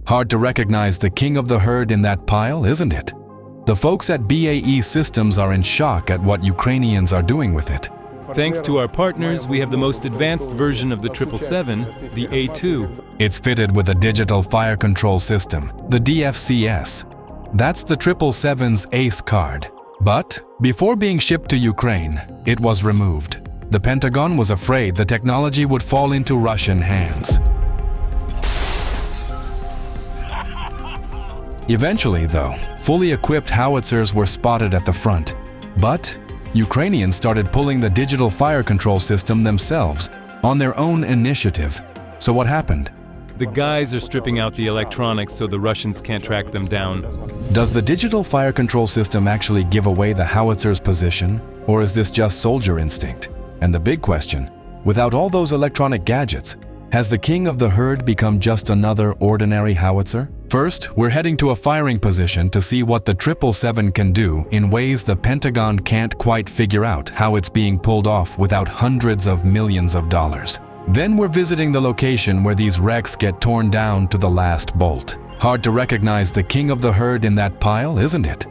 Hard to recognize the king of the herd in that pile, isn't it? The folks at BAE Systems are in shock at what Ukrainians are doing with it. Thanks to our partners, we have the most advanced version of the 777, the A2. It's fitted with a digital fire control system, the DFCS. That's the 777's ace card. But before being shipped to Ukraine, it was removed. The Pentagon was afraid the technology would fall into Russian hands. Eventually, though, fully equipped howitzers were spotted at the front. But Ukrainians started pulling the digital fire control system themselves on their own initiative. So what happened? The guys are stripping out the electronics so the Russians can't track them down. Does the digital fire control system actually give away the howitzer's position, or is this just soldier instinct? And the big question, without all those electronic gadgets, has the king of the herd become just another ordinary howitzer? First, we're heading to a firing position to see what the 777 can do in ways the Pentagon can't quite figure out how it's being pulled off without hundreds of millions of dollars. Then we're visiting the location where these wrecks get torn down to the last bolt. Hard to recognize the king of the herd in that pile, isn't it?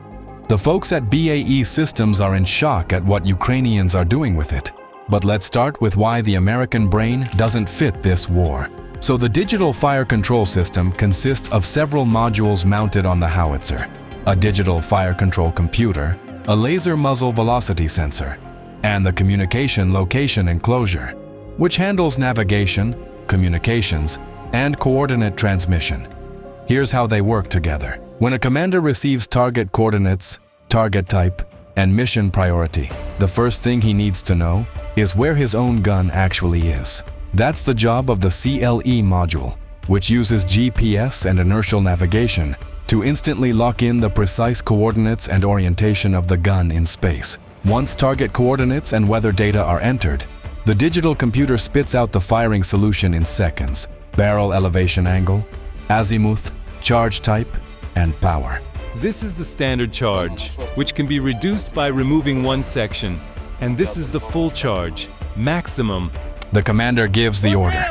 The folks at BAE Systems are in shock at what Ukrainians are doing with it. But let's start with why the American brain doesn't fit this war. So the digital fire control system consists of several modules mounted on the howitzer: a digital fire control computer, a laser muzzle velocity sensor, and the communication location enclosure, which handles navigation, communications, and coordinate transmission. Here's how they work together. When a commander receives target coordinates, target type, and mission priority, the first thing he needs to know is where his own gun actually is. That's the job of the CLE module, which uses GPS and inertial navigation to instantly lock in the precise coordinates and orientation of the gun in space. Once target coordinates and weather data are entered, the digital computer spits out the firing solution in seconds: barrel elevation angle, azimuth, charge type, and power. This is the standard charge, which can be reduced by removing one section. And this is the full charge, maximum. The commander gives the order.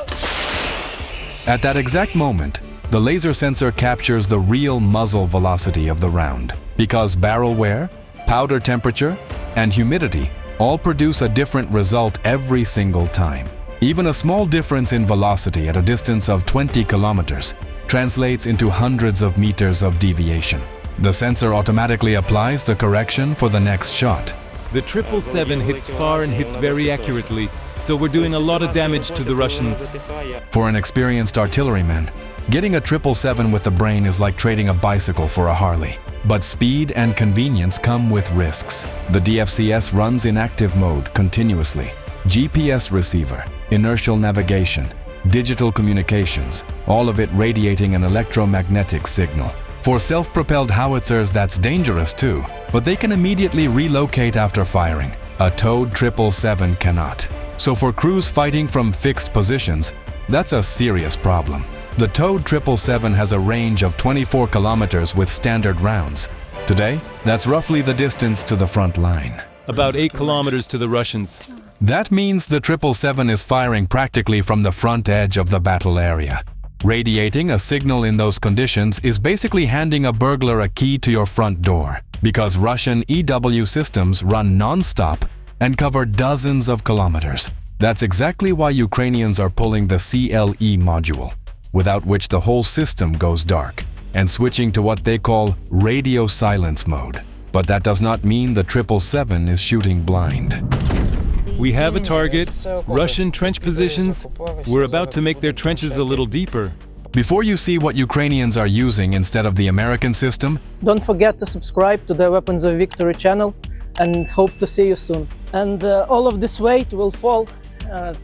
At that exact moment, the laser sensor captures the real muzzle velocity of the round, because barrel wear, powder temperature, and humidity all produce a different result every single time. Even a small difference in velocity at a distance of 20 kilometers translates into hundreds of meters of deviation. The sensor automatically applies the correction for the next shot. The 777 hits far and hits very accurately, so we're doing a lot of damage to the Russians. For an experienced artilleryman, getting a 777 with the brain is like trading a bicycle for a Harley. But speed and convenience come with risks. The DFCS runs in active mode continuously. GPS receiver, inertial navigation, digital communications, all of it radiating an electromagnetic signal. For self-propelled howitzers, that's dangerous too, but they can immediately relocate after firing. A towed 777 cannot. So for crews fighting from fixed positions, that's a serious problem. The towed 777 has a range of 24 kilometers with standard rounds. Today, that's roughly the distance to the front line. About 8 kilometers to the Russians. That means the 777 is firing practically from the front edge of the battle area. Radiating a signal in those conditions is basically handing a burglar a key to your front door, because Russian EW systems run non-stop and cover dozens of kilometers. That's exactly why Ukrainians are pulling the CLE module, without which the whole system goes dark, and switching to what they call radio silence mode. But that does not mean the 777 is shooting blind. We have a target, Russian trench positions. We're about to make their trenches a little deeper. Before you see what Ukrainians are using instead of the American system, don't forget to subscribe to the Weapons of Victory channel and hope to see you soon. And all of this weight will fall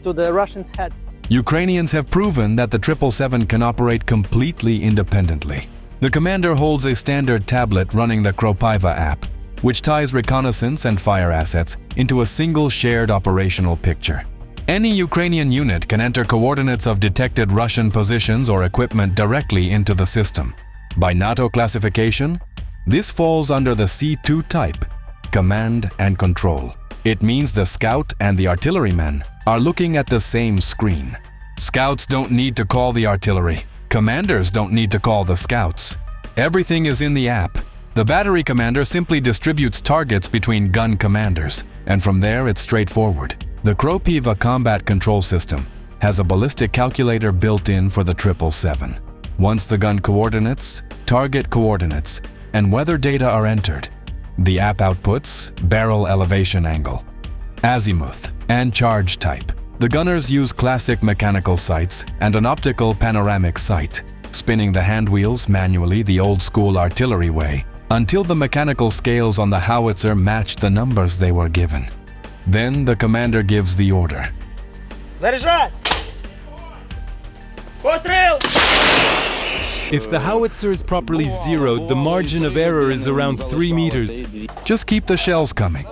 to the Russians' heads. Ukrainians have proven that the 777 can operate completely independently. The commander holds a standard tablet running the Kropyva app, which ties reconnaissance and fire assets into a single shared operational picture. Any Ukrainian unit can enter coordinates of detected Russian positions or equipment directly into the system. By NATO classification, this falls under the C2 type, command and control. It means the scout and the artillerymen are looking at the same screen. Scouts don't need to call the artillery. Commanders don't need to call the scouts. Everything is in the app. The battery commander simply distributes targets between gun commanders, and from there it's straightforward. The Kropiva combat control system has a ballistic calculator built in for the 777. Once the gun coordinates, target coordinates, and weather data are entered, the app outputs barrel elevation angle, azimuth, and charge type. The gunners use classic mechanical sights and an optical panoramic sight, spinning the hand wheels manually the old-school artillery way until the mechanical scales on the howitzer match the numbers they were given. Then the commander gives the order. Заряжать! Пострел! If the howitzer is properly zeroed, the margin of error is around 3 meters. Just keep the shells coming.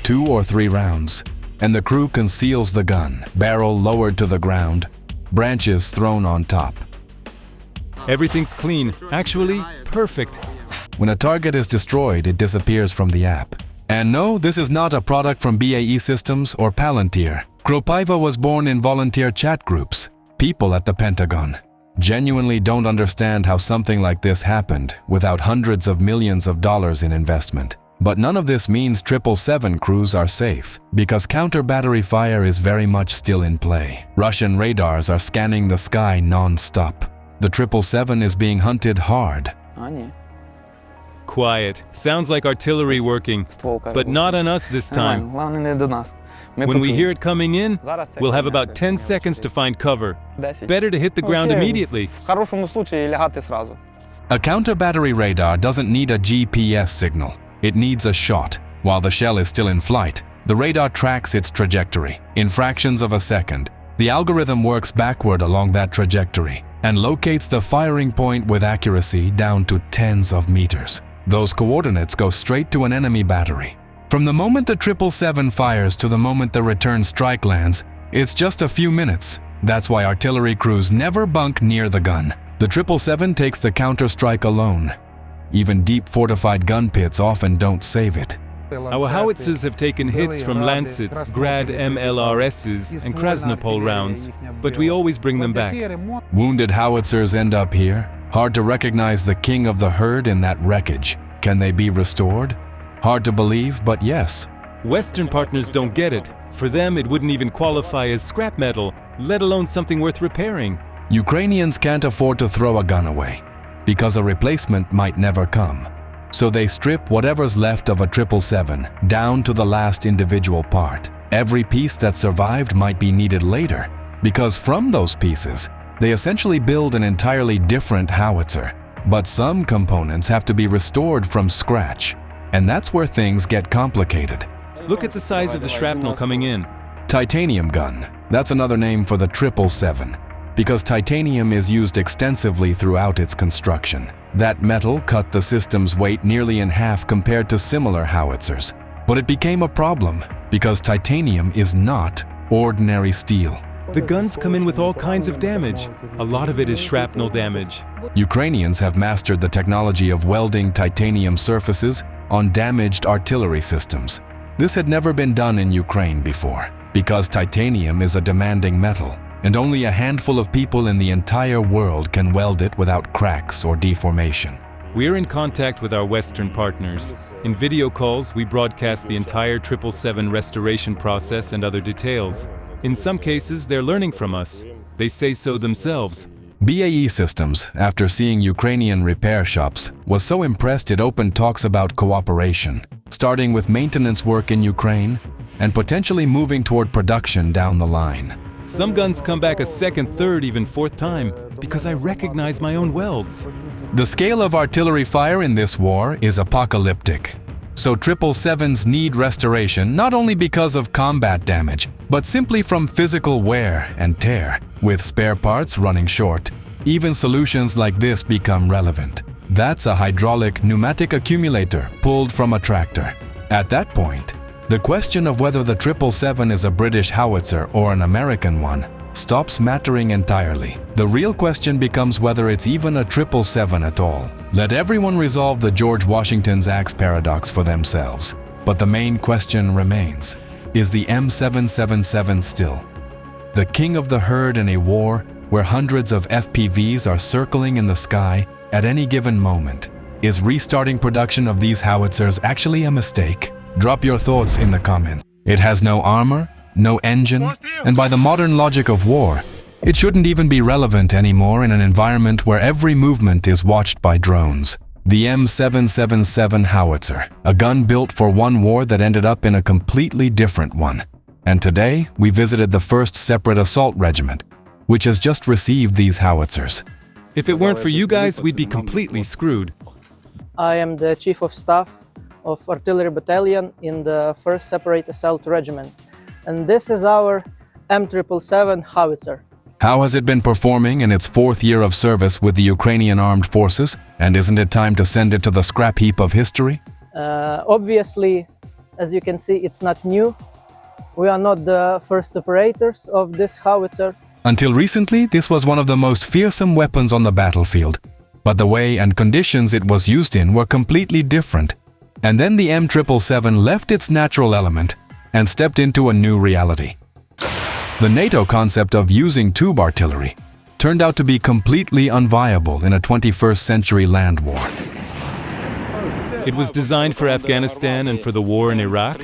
2 or 3 rounds, and the crew conceals the gun, barrel lowered to the ground, branches thrown on top. Everything's clean, actually perfect. When a target is destroyed, it disappears from the app. And no, this is not a product from BAE Systems or Palantir. Kropiva was born in volunteer chat groups. People at the Pentagon genuinely don't understand how something like this happened without hundreds of millions of dollars in investment. But none of this means 777 crews are safe, because counter-battery fire is very much still in play. Russian radars are scanning the sky non-stop. The 777 is being hunted hard. Quiet. Sounds like artillery working, but not on us this time. When we hear it coming in, we'll have about 10 seconds to find cover. Better to hit the ground immediately. A counter-battery radar doesn't need a GPS signal. It needs a shot. While the shell is still in flight, the radar tracks its trajectory. In fractions of a second, the algorithm works backward along that trajectory and locates the firing point with accuracy down to tens of meters. Those coordinates go straight to an enemy battery. From the moment the 777 fires to the moment the return strike lands, it's just a few minutes. That's why artillery crews never bunk near the gun. The 777 takes the counter-strike alone. Even deep fortified gun pits often don't save it. Our howitzers have taken hits from Lancets, Grad MLRSs, and Krasnopol rounds, but we always bring them back. Wounded howitzers end up here. Hard to recognize the king of the herd in that wreckage. Can they be restored? Hard to believe, but yes. Western partners don't get it. For them, it wouldn't even qualify as scrap metal, let alone something worth repairing. Ukrainians can't afford to throw a gun away, because a replacement might never come. So they strip whatever's left of a 777 down to the last individual part. Every piece that survived might be needed later, because from those pieces, they essentially build an entirely different howitzer. But some components have to be restored from scratch, and that's where things get complicated. Look at the size of the shrapnel coming in. Titanium gun, that's another name for the 777. Because titanium is used extensively throughout its construction. That metal cut the system's weight nearly in half compared to similar howitzers. But it became a problem because titanium is not ordinary steel. The guns come in with all kinds of damage. A lot of it is shrapnel damage. Ukrainians have mastered the technology of welding titanium surfaces on damaged artillery systems. This had never been done in Ukraine before, because titanium is a demanding metal, and only a handful of people in the entire world can weld it without cracks or deformation. We're in contact with our Western partners. In video calls, we broadcast the entire 777 restoration process and other details. In some cases, they're learning from us. They say so themselves. BAE Systems, after seeing Ukrainian repair shops, was so impressed it opened talks about cooperation, starting with maintenance work in Ukraine and potentially moving toward production down the line. Some guns come back a second, third, even fourth time, because I recognize my own welds. The scale of artillery fire in this war is apocalyptic. So 777s need restoration not only because of combat damage, but simply from physical wear and tear. With spare parts running short, even solutions like this become relevant. That's a hydraulic pneumatic accumulator pulled from a tractor. At that point, the question of whether the 777 is a British howitzer or an American one stops mattering entirely. The real question becomes whether it's even a 777 at all. Let everyone resolve the George Washington's axe paradox for themselves. But the main question remains, is the M777 still the king of the herd in a war where hundreds of FPVs are circling in the sky at any given moment. Is restarting production of these howitzers actually a mistake? Drop your thoughts in the comments. It has no armor, no engine, and by the modern logic of war, it shouldn't even be relevant anymore in an environment where every movement is watched by drones. The M777 howitzer, a gun built for one war that ended up in a completely different one. And today, we visited the first separate assault regiment, which has just received these howitzers. If it weren't for you guys, we'd be completely screwed. I am the Chief of Staff of Artillery Battalion in the 1st Separate Assault Regiment. And this is our M777 howitzer. How has it been performing in its 4th year of service with the Ukrainian Armed Forces? And isn't it time to send it to the scrap heap of history? Obviously, as you can see, it's not new. We are not the first operators of this howitzer. Until recently, this was one of the most fearsome weapons on the battlefield. But the way and conditions it was used in were completely different. And then the M777 left its natural element and stepped into a new reality. The NATO concept of using tube artillery turned out to be completely unviable in a 21st century land war. It was designed for Afghanistan and for the war in Iraq,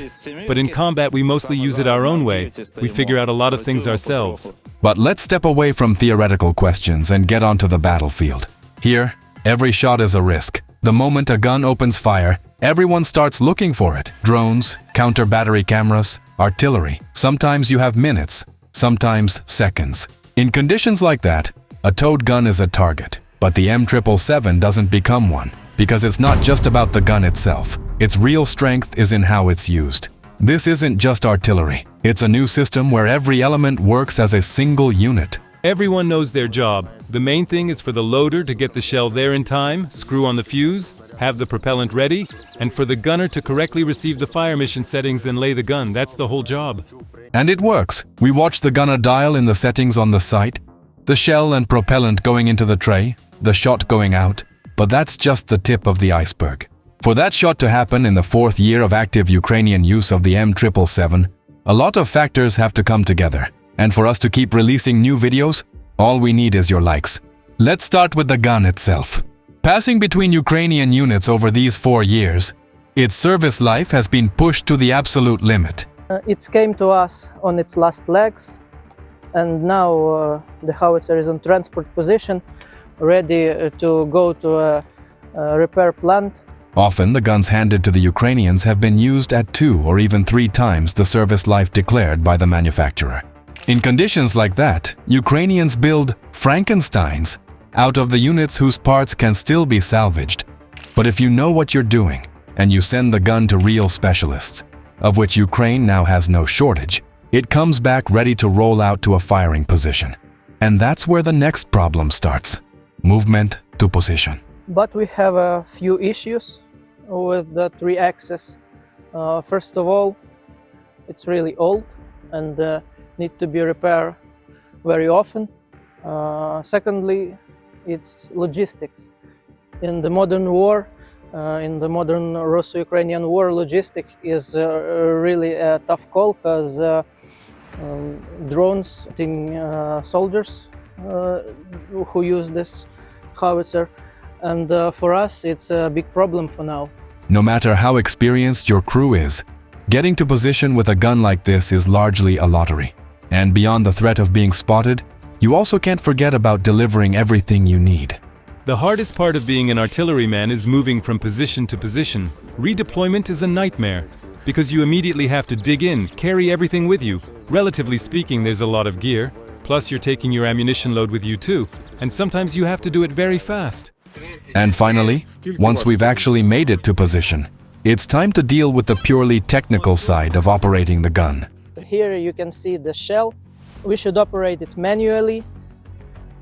but in combat we mostly use it our own way. We figure out a lot of things ourselves. But let's step away from theoretical questions and get onto the battlefield. Here, every shot is a risk. The moment a gun opens fire, everyone starts looking for it. Drones, counter-battery cameras, artillery. Sometimes you have minutes, sometimes seconds. In conditions like that, a towed gun is a target, but the M777 doesn't become one, because it's not just about the gun itself. Its real strength is in how it's used. This isn't just artillery. It's a new system where every element works as a single unit. Everyone knows their job. The main thing is for the loader to get the shell there in time, screw on the fuse, have the propellant ready, and for the gunner to correctly receive the fire mission settings and lay the gun. That's the whole job. And it works. We watch the gunner dial in the settings on the sight, the shell and propellant going into the tray, the shot going out, but that's just the tip of the iceberg. For that shot to happen in the 4th year of active Ukrainian use of the M777, a lot of factors have to come together. And for us to keep releasing new videos, all we need is your likes. Let's start with the gun itself. Passing between Ukrainian units over these 4 years, its service life has been pushed to the absolute limit. It came to us on its last legs, and now the howitzer is in transport position, ready to go to a repair plant. Often, the guns handed to the Ukrainians have been used at 2 or even 3 times the service life declared by the manufacturer. In conditions like that, Ukrainians build Frankensteins out of the units whose parts can still be salvaged. But if you know what you're doing, and you send the gun to real specialists, of which Ukraine now has no shortage, it comes back ready to roll out to a firing position. And that's where the next problem starts: movement to position. But we have a few issues with the 3-axis. First of all, it's really old and need to be repaired very often. Secondly, it's logistics. In the modern war, in the modern Russo-Ukrainian war, logistics is really a tough call, because drones, soldiers who use this howitzer, and for us it's a big problem for now. No matter how experienced your crew is, getting to position with a gun like this is largely a lottery. And beyond the threat of being spotted, you also can't forget about delivering everything you need. The hardest part of being an artilleryman is moving from position to position. Redeployment is a nightmare, because you immediately have to dig in, carry everything with you. Relatively speaking, there's a lot of gear, plus you're taking your ammunition load with you too, and sometimes you have to do it very fast. And finally, once we've actually made it to position, it's time to deal with the purely technical side of operating the gun. Here you can see the shell. We should operate it manually.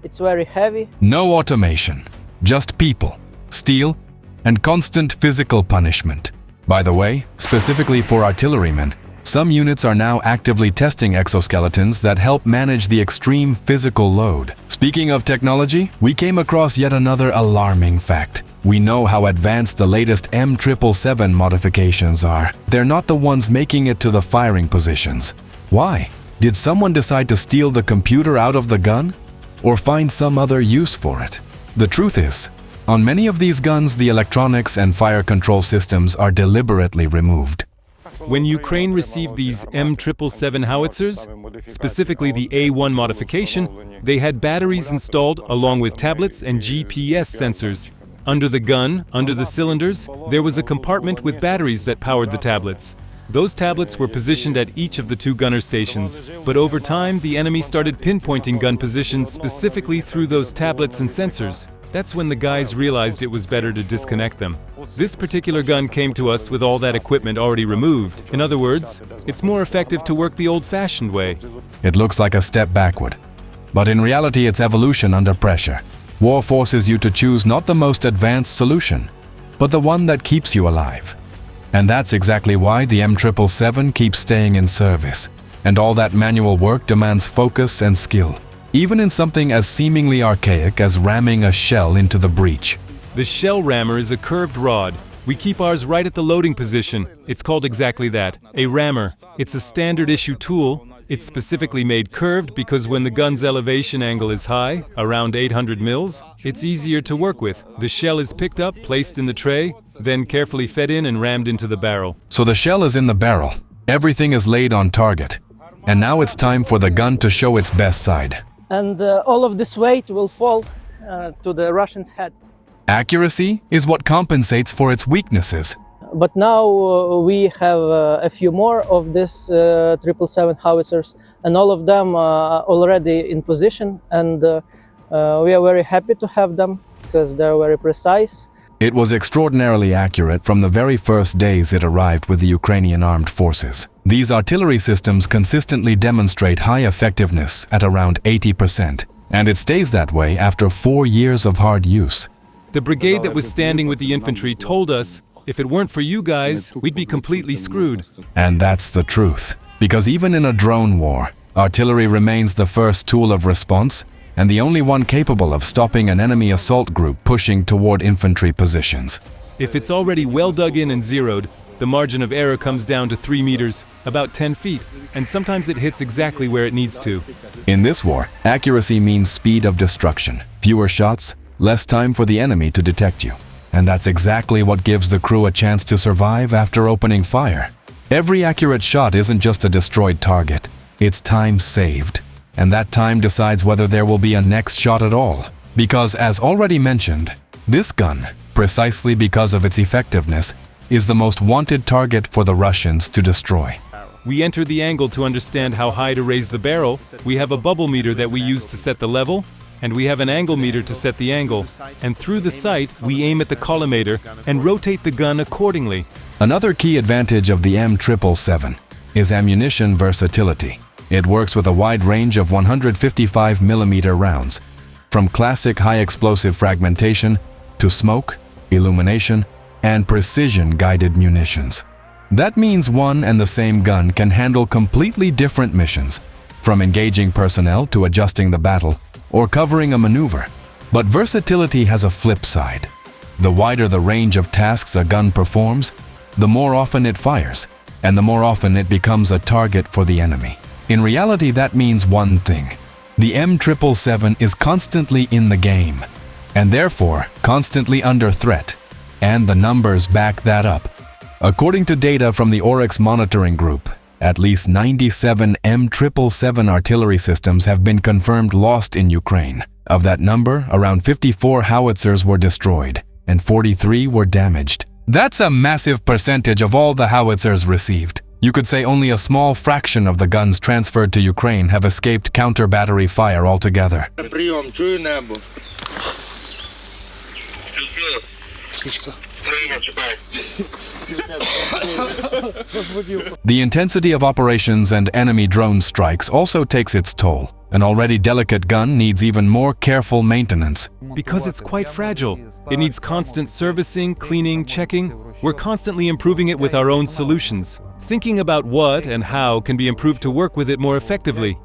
It's very heavy. No automation, just people, steel, and constant physical punishment. By the way, specifically for artillerymen, some units are now actively testing exoskeletons that help manage the extreme physical load. Speaking of technology, we came across yet another alarming fact. We know how advanced the latest M777 modifications are. They're not the ones making it to the firing positions. Why? Did someone decide to steal the computer out of the gun? Or find some other use for it? The truth is, on many of these guns, the electronics and fire control systems are deliberately removed. When Ukraine received these M777 howitzers, specifically the A1 modification, they had batteries installed along with tablets and GPS sensors. Under the gun, under the cylinders, there was a compartment with batteries that powered the tablets. Those tablets were positioned at each of the two gunner stations, but over time the enemy started pinpointing gun positions specifically through those tablets and sensors. That's when the guys realized it was better to disconnect them. This particular gun came to us with all that equipment already removed. In other words, it's more effective to work the old-fashioned way. It looks like a step backward, but in reality it's evolution under pressure. War forces you to choose not the most advanced solution, but the one that keeps you alive. And that's exactly why the M777 keeps staying in service. And all that manual work demands focus and skill, even in something as seemingly archaic as ramming a shell into the breech. The shell rammer is a curved rod. We keep ours right at the loading position. It's called exactly that, a rammer. It's a standard issue tool. It's specifically made curved because when the gun's elevation angle is high, around 800 mils, it's easier to work with. The shell is picked up, placed in the tray, then carefully fed in and rammed into the barrel. So the shell is in the barrel. Everything is laid on target. And now it's time for the gun to show its best side. And all of this weight will fall to the Russians' heads. Accuracy is what compensates for its weaknesses. But now we have a few more of these 777 howitzers, and all of them are already in position, and we are very happy to have them because they're very precise. It was extraordinarily accurate from the very first days it arrived with the Ukrainian armed forces. These artillery systems consistently demonstrate high effectiveness at around 80%, and it stays that way after 4 years of hard use. The brigade that was standing with the infantry told us, if it weren't for you guys, we'd be completely screwed. And that's the truth. Because even in a drone war, artillery remains the first tool of response and the only one capable of stopping an enemy assault group pushing toward infantry positions. If it's already well dug in and zeroed, the margin of error comes down to 3 meters, about 10 feet, and sometimes it hits exactly where it needs to. In this war, accuracy means speed of destruction. Fewer shots, less time for the enemy to detect you. And that's exactly what gives the crew a chance to survive after opening fire. Every accurate shot isn't just a destroyed target, it's time saved. And that time decides whether there will be a next shot at all. Because, as already mentioned, this gun, precisely because of its effectiveness, is the most wanted target for the Russians to destroy. We enter the angle to understand how high to raise the barrel. We have a bubble meter that we use to set the level, and we have an angle meter to set the angle. And through the sight, we aim at the collimator and rotate the gun accordingly. Another key advantage of the M777 is ammunition versatility. It works with a wide range of 155mm rounds, from classic high-explosive fragmentation to smoke, illumination, and precision-guided munitions. That means one and the same gun can handle completely different missions, from engaging personnel to adjusting the battle, or covering a maneuver. But versatility has a flip side. The wider the range of tasks a gun performs, the more often it fires, and the more often it becomes a target for the enemy. In reality, that means one thing. The M777 is constantly in the game, and therefore constantly under threat, and the numbers back that up. According to data from the Oryx monitoring group, at least 97 M777 artillery systems have been confirmed lost in Ukraine. Of that number, around 54 howitzers were destroyed, and 43 were damaged. That's a massive percentage of all the howitzers received. You could say only a small fraction of the guns transferred to Ukraine have escaped counter-battery fire altogether. The intensity of operations and enemy drone strikes also takes its toll. An already delicate gun needs even more careful maintenance. Because it's quite fragile. It needs constant servicing, cleaning, checking. We're constantly improving it with our own solutions, thinking about what and how can be improved to work with it more effectively.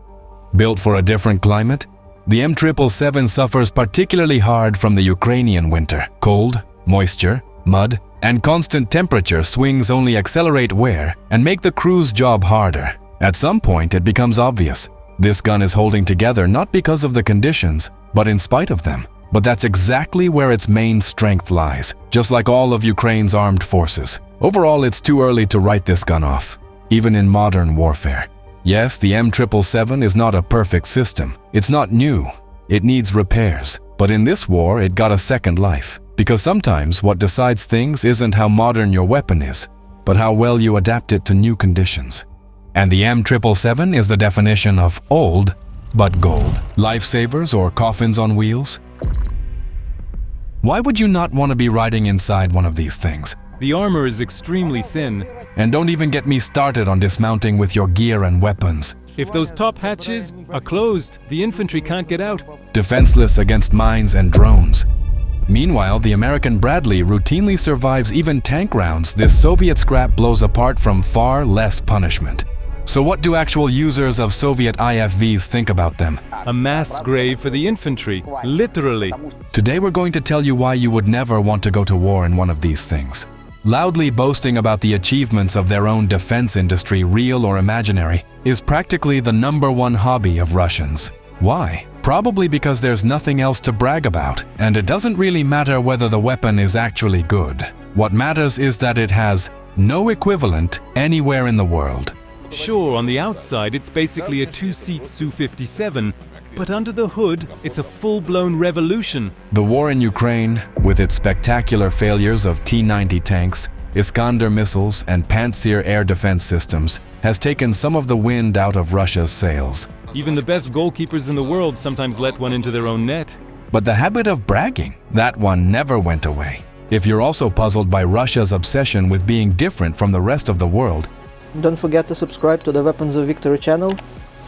Built for a different climate, the M777 suffers particularly hard from the Ukrainian winter. Cold, moisture, mud, and constant temperature swings only accelerate wear and make the crew's job harder. At some point, it becomes obvious. This gun is holding together not because of the conditions, but in spite of them. But that's exactly where its main strength lies, just like all of Ukraine's armed forces. Overall, it's too early to write this gun off, even in modern warfare. Yes, the M777 is not a perfect system. It's not new. It needs repairs. But in this war, it got a second life. Because sometimes what decides things isn't how modern your weapon is, but how well you adapt it to new conditions. And the M777 is the definition of old, but gold. Lifesavers or coffins on wheels? Why would you not want to be riding inside one of these things? The armor is extremely thin. And don't even get me started on dismounting with your gear and weapons. If those top hatches are closed, the infantry can't get out. Defenseless against mines and drones. Meanwhile, the American Bradley routinely survives even tank rounds this Soviet scrap blows apart from far less punishment. So what do actual users of Soviet IFVs think about them? A mass grave for the infantry, literally. Today we're going to tell you why you would never want to go to war in one of these things. Loudly boasting about the achievements of their own defense industry, real or imaginary, is practically the #1 hobby of Russians. Why? Probably because there's nothing else to brag about, and it doesn't really matter whether the weapon is actually good. What matters is that it has no equivalent anywhere in the world. Sure, on the outside it's basically a two-seat Su-57, but under the hood it's a full-blown revolution. The war in Ukraine, with its spectacular failures of T-90 tanks, Iskander missiles, and Pantsir air defense systems, has taken some of the wind out of Russia's sails. Even the best goalkeepers in the world sometimes let one into their own net. But the habit of bragging, that one never went away. If you're also puzzled by Russia's obsession with being different from the rest of the world, Don't forget to subscribe to the Weapons of Victory channel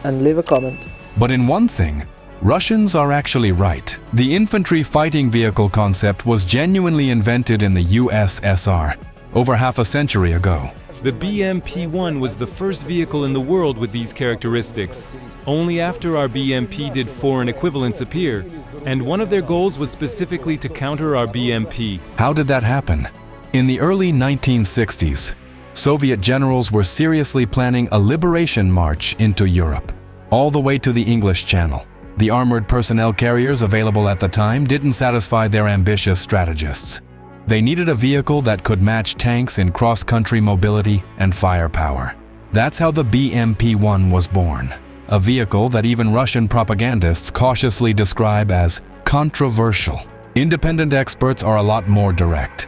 and leave a comment. But in one thing, Russians are actually right. The infantry fighting vehicle concept was genuinely invented in the USSR over half a century ago. The BMP-1 was the first vehicle in the world with these characteristics. Only after our BMP did foreign equivalents appear, and one of their goals was specifically to counter our BMP. How did that happen? In the early 1960s, Soviet generals were seriously planning a liberation march into Europe, all the way to the English Channel. The armored personnel carriers available at the time didn't satisfy their ambitious strategists. They needed a vehicle that could match tanks in cross-country mobility and firepower. That's how the BMP-1 was born, a vehicle that even Russian propagandists cautiously describe as controversial. Independent experts are a lot more direct.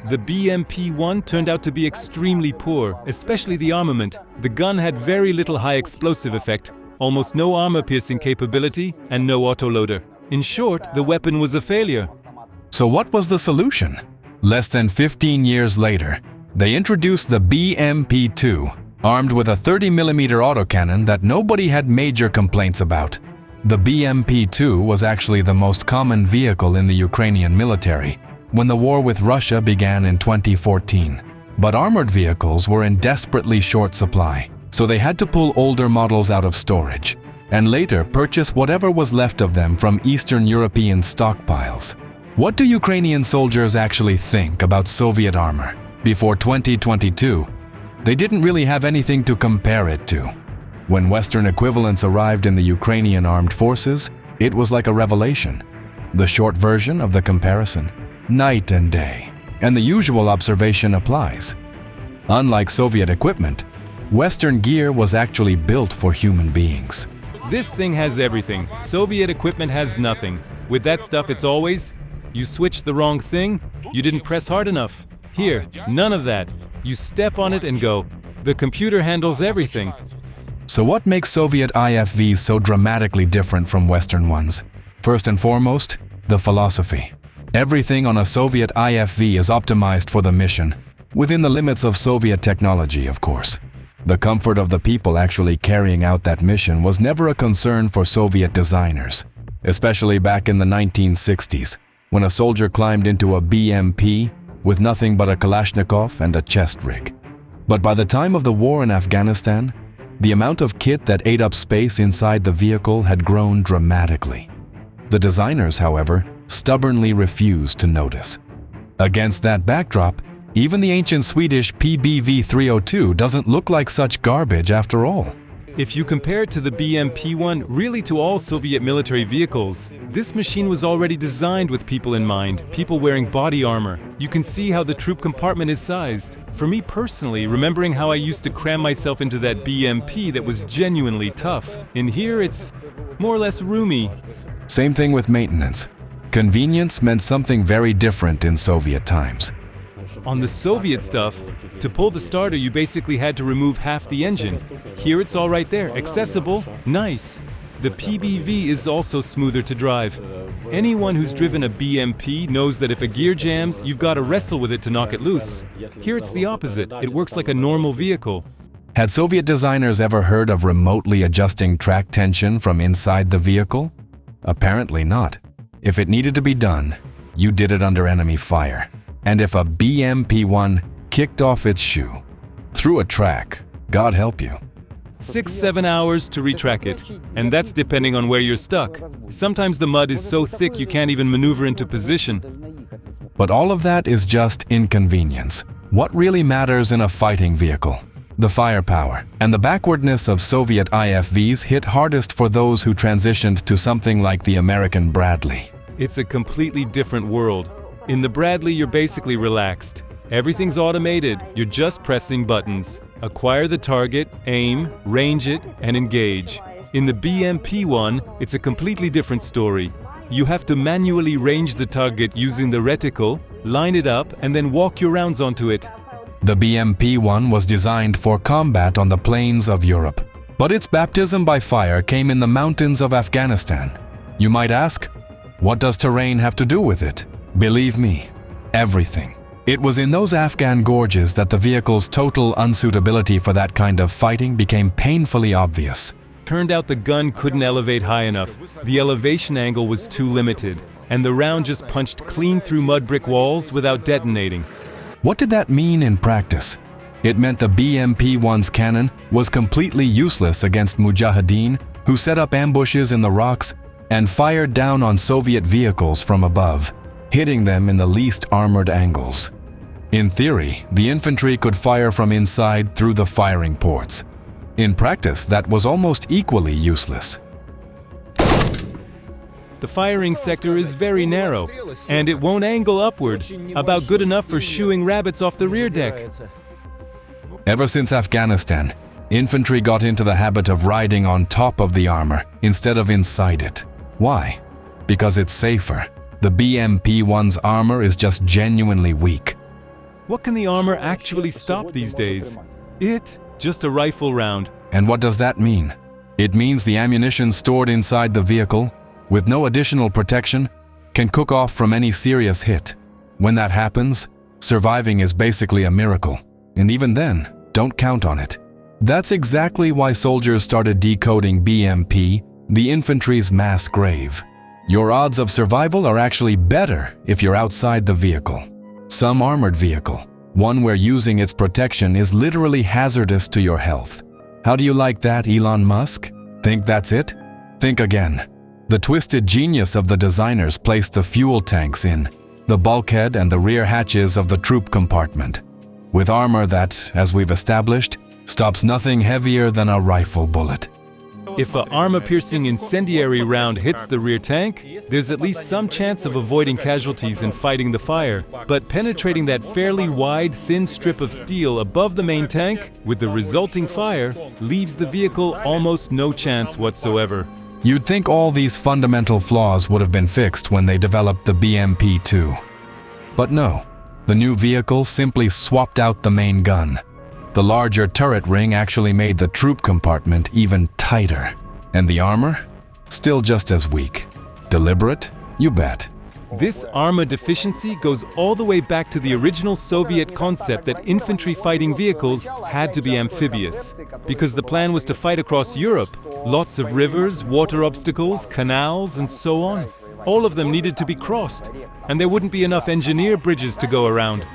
The BMP-1 turned out to be extremely poor, especially the armament. The gun had very little high explosive effect, almost no armor-piercing capability, and no autoloader. In short, the weapon was a failure. So what was the solution? Less than 15 years later, they introduced the BMP-2, armed with a 30mm autocannon that nobody had major complaints about. The BMP-2 was actually the most common vehicle in the Ukrainian military when the war with Russia began in 2014. But armored vehicles were in desperately short supply, so they had to pull older models out of storage and later purchase whatever was left of them from Eastern European stockpiles. What do Ukrainian soldiers actually think about Soviet armor? Before 2022, they didn't really have anything to compare it to. When Western equivalents arrived in the Ukrainian armed forces, it was like a revelation. The short version of the comparison: night and day. And the usual observation applies. Unlike Soviet equipment, Western gear was actually built for human beings. This thing has everything. Soviet equipment has nothing. With that stuff, it's always, you switched the wrong thing, you didn't press hard enough. Here, none of that. You step on it and go. The computer handles everything. So what makes Soviet IFVs so dramatically different from Western ones? First and foremost, the philosophy. Everything on a Soviet IFV is optimized for the mission, within the limits of Soviet technology, of course. The comfort of the people actually carrying out that mission was never a concern for Soviet designers, especially back in the 1960s, when a soldier climbed into a BMP with nothing but a Kalashnikov and a chest rig. But by the time of the war in Afghanistan, the amount of kit that ate up space inside the vehicle had grown dramatically. The designers, however, stubbornly refused to notice. Against that backdrop, Even the ancient Swedish PBV-302 doesn't look like such garbage after all. If you compare it to the BMP-1, really to all Soviet military vehicles, this machine was already designed with people in mind, people wearing body armor. You can see how the troop compartment is sized. For me personally, remembering how I used to cram myself into that BMP that was genuinely tough. In here, it's more or less roomy. Same thing with maintenance. Convenience meant something very different in Soviet times. On the Soviet stuff, to pull the starter you basically had to remove half the engine. Here it's all right there, accessible, nice. The PBV is also smoother to drive. Anyone who's driven a BMP knows that if a gear jams, you've got to wrestle with it to knock it loose. Here it's the opposite, it works like a normal vehicle. Had Soviet designers ever heard of remotely adjusting track tension from inside the vehicle? Apparently not. If it needed to be done, you did it under enemy fire. And if a BMP-1 kicked off its shoe through a track, God help you. 6-7 hours to retrack it, and that's depending on where you're stuck. Sometimes the mud is so thick you can't even maneuver into position. But all of that is just inconvenience. What really matters in a fighting vehicle? The firepower and the backwardness of Soviet IFVs hit hardest for those who transitioned to something like the American Bradley. It's a completely different world. In the Bradley, you're basically relaxed. Everything's automated, you're just pressing buttons. Acquire the target, aim, range it, and engage. In the BMP-1, it's a completely different story. You have to manually range the target using the reticle, line it up, and then walk your rounds onto it. The BMP-1 was designed for combat on the plains of Europe, but its baptism by fire came in the mountains of Afghanistan. You might ask, what does terrain have to do with it? Believe me, everything. It was in those Afghan gorges that the vehicle's total unsuitability for that kind of fighting became painfully obvious. Turned out the gun couldn't elevate high enough. The elevation angle was too limited, and the round just punched clean through mud brick walls without detonating. What did that mean in practice? It meant the BMP-1's cannon was completely useless against Mujahideen, who set up ambushes in the rocks and fired down on Soviet vehicles from above, hitting them in the least armored angles. In theory, the infantry could fire from inside through the firing ports. In practice, that was almost equally useless. The firing sector is very narrow, and it won't angle upward, about good enough for shooing rabbits off the rear deck. Ever since Afghanistan, infantry got into the habit of riding on top of the armor instead of inside it. Why? Because it's safer. The BMP-1's armor is just genuinely weak. What can the armor actually stop these days? Just a rifle round. And what does that mean? It means the ammunition stored inside the vehicle, with no additional protection, can cook off from any serious hit. When that happens, surviving is basically a miracle. And even then, don't count on it. That's exactly why soldiers started decoding BMP, the infantry's mass grave. Your odds of survival are actually better if you're outside the vehicle. Some armored vehicle, one where using its protection is literally hazardous to your health. How do you like that, Elon Musk? Think that's it? Think again. The twisted genius of the designers placed the fuel tanks in the bulkhead and the rear hatches of the troop compartment, with armor that, as we've established, stops nothing heavier than a rifle bullet. If an armor-piercing incendiary round hits the rear tank, there's at least some chance of avoiding casualties and fighting the fire. But penetrating that fairly wide, thin strip of steel above the main tank, with the resulting fire, leaves the vehicle almost no chance whatsoever. You'd think all these fundamental flaws would have been fixed when they developed the BMP-2. But no, the new vehicle simply swapped out the main gun. The larger turret ring actually made the troop compartment even tighter. And the armor? Still just as weak. Deliberate? You bet. This armor deficiency goes all the way back to the original Soviet concept that infantry fighting vehicles had to be amphibious. Because the plan was to fight across Europe. Lots of rivers, water obstacles, canals, and so on. All of them needed to be crossed. And there wouldn't be enough engineer bridges to go around.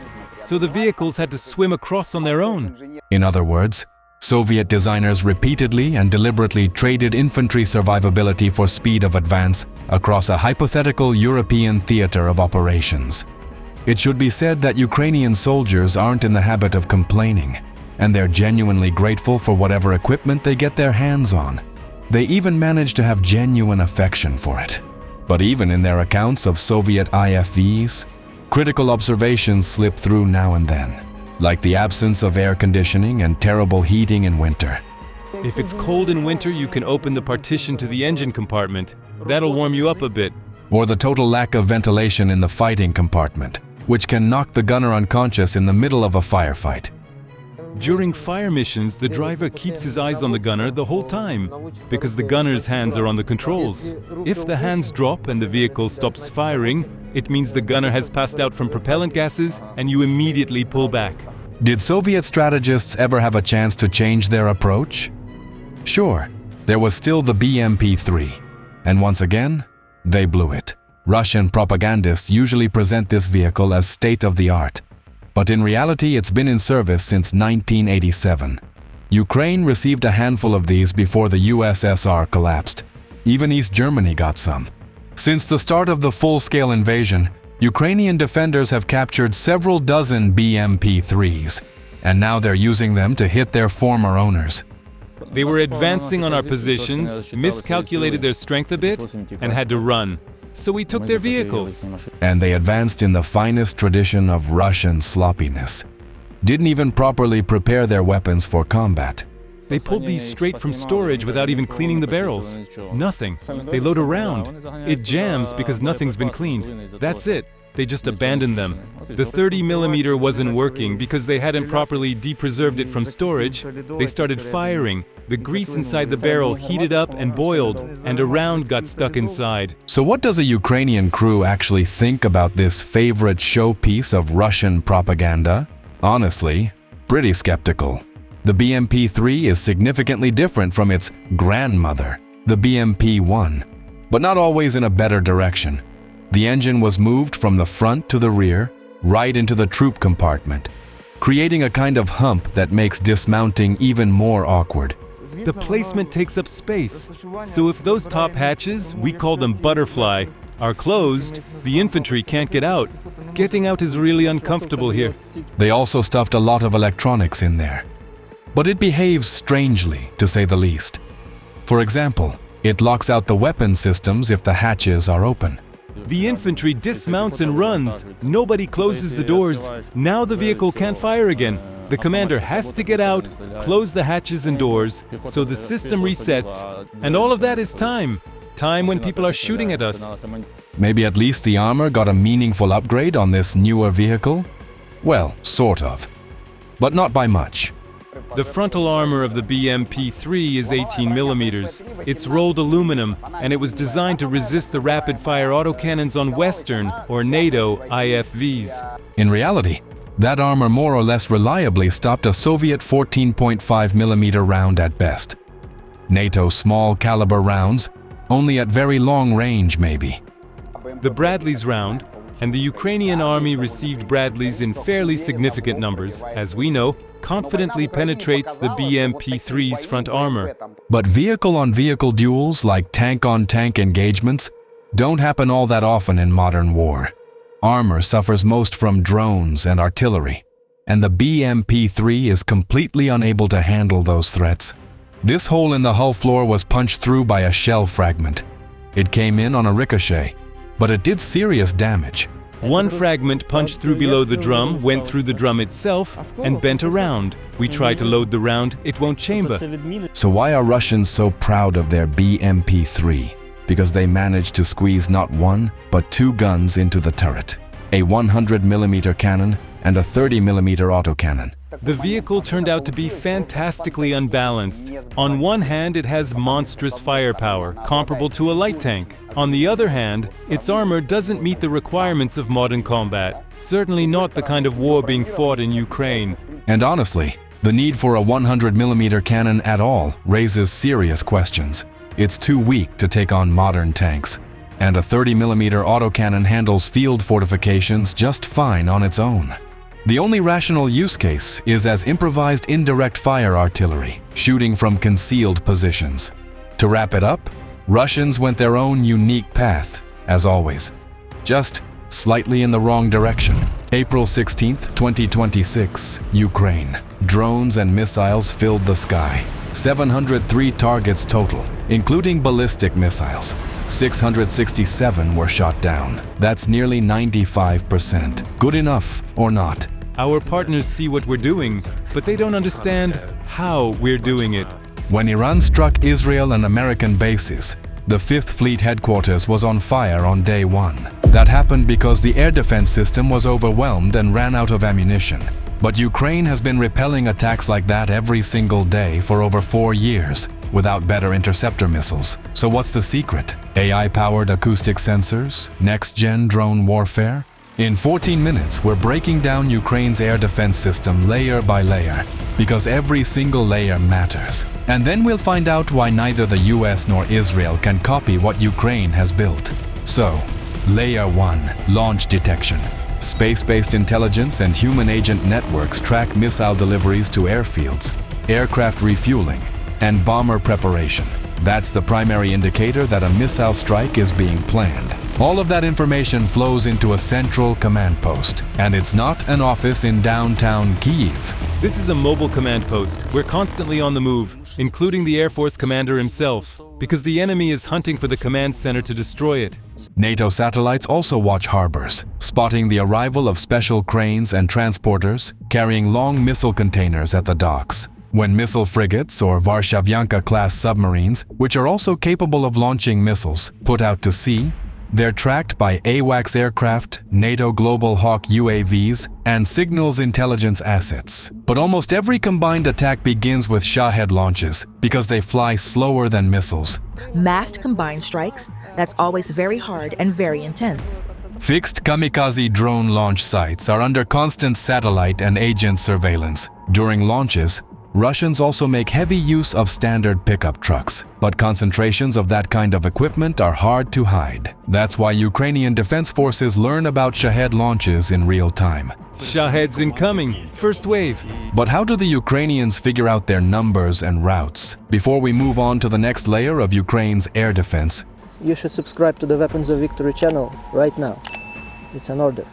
So the vehicles had to swim across on their own. In other words, Soviet designers repeatedly and deliberately traded infantry survivability for speed of advance across a hypothetical European theater of operations. It should be said that Ukrainian soldiers aren't in the habit of complaining, and they're genuinely grateful for whatever equipment they get their hands on. They even manage to have genuine affection for it. But even in their accounts of Soviet IFVs, critical observations slip through now and then, like the absence of air conditioning and terrible heating in winter. If it's cold in winter, you can open the partition to the engine compartment. That'll warm you up a bit. Or the total lack of ventilation in the fighting compartment, which can knock the gunner unconscious in the middle of a firefight. During fire missions, the driver keeps his eyes on the gunner the whole time, because the gunner's hands are on the controls. If the hands drop and the vehicle stops firing, it means the gunner has passed out from propellant gases and you immediately pull back. Did Soviet strategists ever have a chance to change their approach? Sure, there was still the BMP-3, and once again, they blew it. Russian propagandists usually present this vehicle as state-of-the-art, but in reality it's been in service since 1987. Ukraine received a handful of these before the USSR collapsed. Even East Germany got some. Since the start of the full-scale invasion, Ukrainian defenders have captured several dozen BMP-3s, and now they're using them to hit their former owners. They were advancing on our positions, miscalculated their strength a bit, and had to run. So we took their vehicles. And they advanced in the finest tradition of Russian sloppiness. Didn't even properly prepare their weapons for combat. They pulled these straight from storage without even cleaning the barrels. Nothing. They load a round. It jams because nothing's been cleaned. That's it. They just abandoned them. The 30mm wasn't working because they hadn't properly depreserved it from storage. They started firing. The grease inside the barrel heated up and boiled, and a round got stuck inside. So what does a Ukrainian crew actually think about this favorite showpiece of Russian propaganda? Honestly, pretty skeptical. The BMP-3 is significantly different from its grandmother, the BMP-1, but not always in a better direction. The engine was moved from the front to the rear, right into the troop compartment, creating a kind of hump that makes dismounting even more awkward. The placement takes up space, so if those top hatches, we call them butterfly, are closed, the infantry can't get out. Getting out is really uncomfortable here. They also stuffed a lot of electronics in there. But it behaves strangely, to say the least. For example, it locks out the weapon systems if the hatches are open. The infantry dismounts and runs. Nobody closes the doors. Now the vehicle can't fire again. The commander has to get out, close the hatches and doors, so the system resets. And all of that is time. Time when people are shooting at us. Maybe at least the armor got a meaningful upgrade on this newer vehicle? Well, sort of. But not by much. The frontal armor of the BMP-3 is 18mm. It's rolled aluminum, and it was designed to resist the rapid-fire autocannons on Western, or NATO, IFVs. In reality, that armor more or less reliably stopped a Soviet 14.5mm round at best. NATO small-caliber rounds, only at very long range maybe. The Bradley's round, and the Ukrainian army received Bradleys in fairly significant numbers, as we know, confidently penetrates the BMP-3's front armor. But vehicle-on-vehicle duels like tank-on-tank engagements don't happen all that often in modern war. Armor suffers most from drones and artillery, and the BMP-3 is completely unable to handle those threats. This hole in the hull floor was punched through by a shell fragment. It came in on a ricochet, but it did serious damage. One fragment punched through below the drum, went through the drum itself, and bent around. We tried to load the round, it won't chamber. So why are Russians so proud of their BMP-3? Because they managed to squeeze not one, but two guns into the turret. A 100mm cannon and a 30mm autocannon. The vehicle turned out to be fantastically unbalanced. On one hand, it has monstrous firepower, comparable to a light tank. On the other hand, its armor doesn't meet the requirements of modern combat. Certainly not the kind of war being fought in Ukraine. And honestly, the need for a 100mm cannon at all raises serious questions. It's too weak to take on modern tanks. And a 30mm autocannon handles field fortifications just fine on its own. The only rational use case is as improvised indirect fire artillery, shooting from concealed positions. To wrap it up, Russians went their own unique path, as always. Just slightly in the wrong direction. April 16, 2026, Ukraine. Drones and missiles filled the sky. 703 targets total, including ballistic missiles. 667 were shot down. That's nearly 95%. Good enough or not? Our partners see what we're doing, but they don't understand how we're doing it. When Iran struck Israel and American bases, the 5th Fleet headquarters was on fire on day 1. That happened because the air defense system was overwhelmed and ran out of ammunition. But Ukraine has been repelling attacks like that every single day for over 4 years, without better interceptor missiles. So what's the secret? AI-powered acoustic sensors? Next-gen drone warfare? In 14 minutes, we're breaking down Ukraine's air defense system layer by layer, because every single layer matters. And then we'll find out why neither the US nor Israel can copy what Ukraine has built. So, Layer 1, Launch Detection. Space-based intelligence and human agent networks track missile deliveries to airfields, aircraft refueling, and bomber preparation. That's the primary indicator that a missile strike is being planned. All of that information flows into a central command post, and it's not an office in downtown Kyiv. This is a mobile command post. We're constantly on the move, including the Air Force commander himself, because the enemy is hunting for the command center to destroy it. NATO satellites also watch harbors, spotting the arrival of special cranes and transporters carrying long missile containers at the docks. When missile frigates or Varshavyanka-class submarines, which are also capable of launching missiles, put out to sea, they're tracked by AWACS aircraft, NATO Global Hawk UAVs, and signals intelligence assets. But almost every combined attack begins with Shahed launches because they fly slower than missiles. Massed combined strikes, that's always very hard and very intense. Fixed kamikaze drone launch sites are under constant satellite and agent surveillance. During launches, Russians also make heavy use of standard pickup trucks, but concentrations of that kind of equipment are hard to hide. That's why Ukrainian defense forces learn about Shahed launches in real time. Shahed's incoming, first wave. But how do the Ukrainians figure out their numbers and routes? Before we move on to the next layer of Ukraine's air defense, You should subscribe to the Weapons of Victory channel right now. It's an order.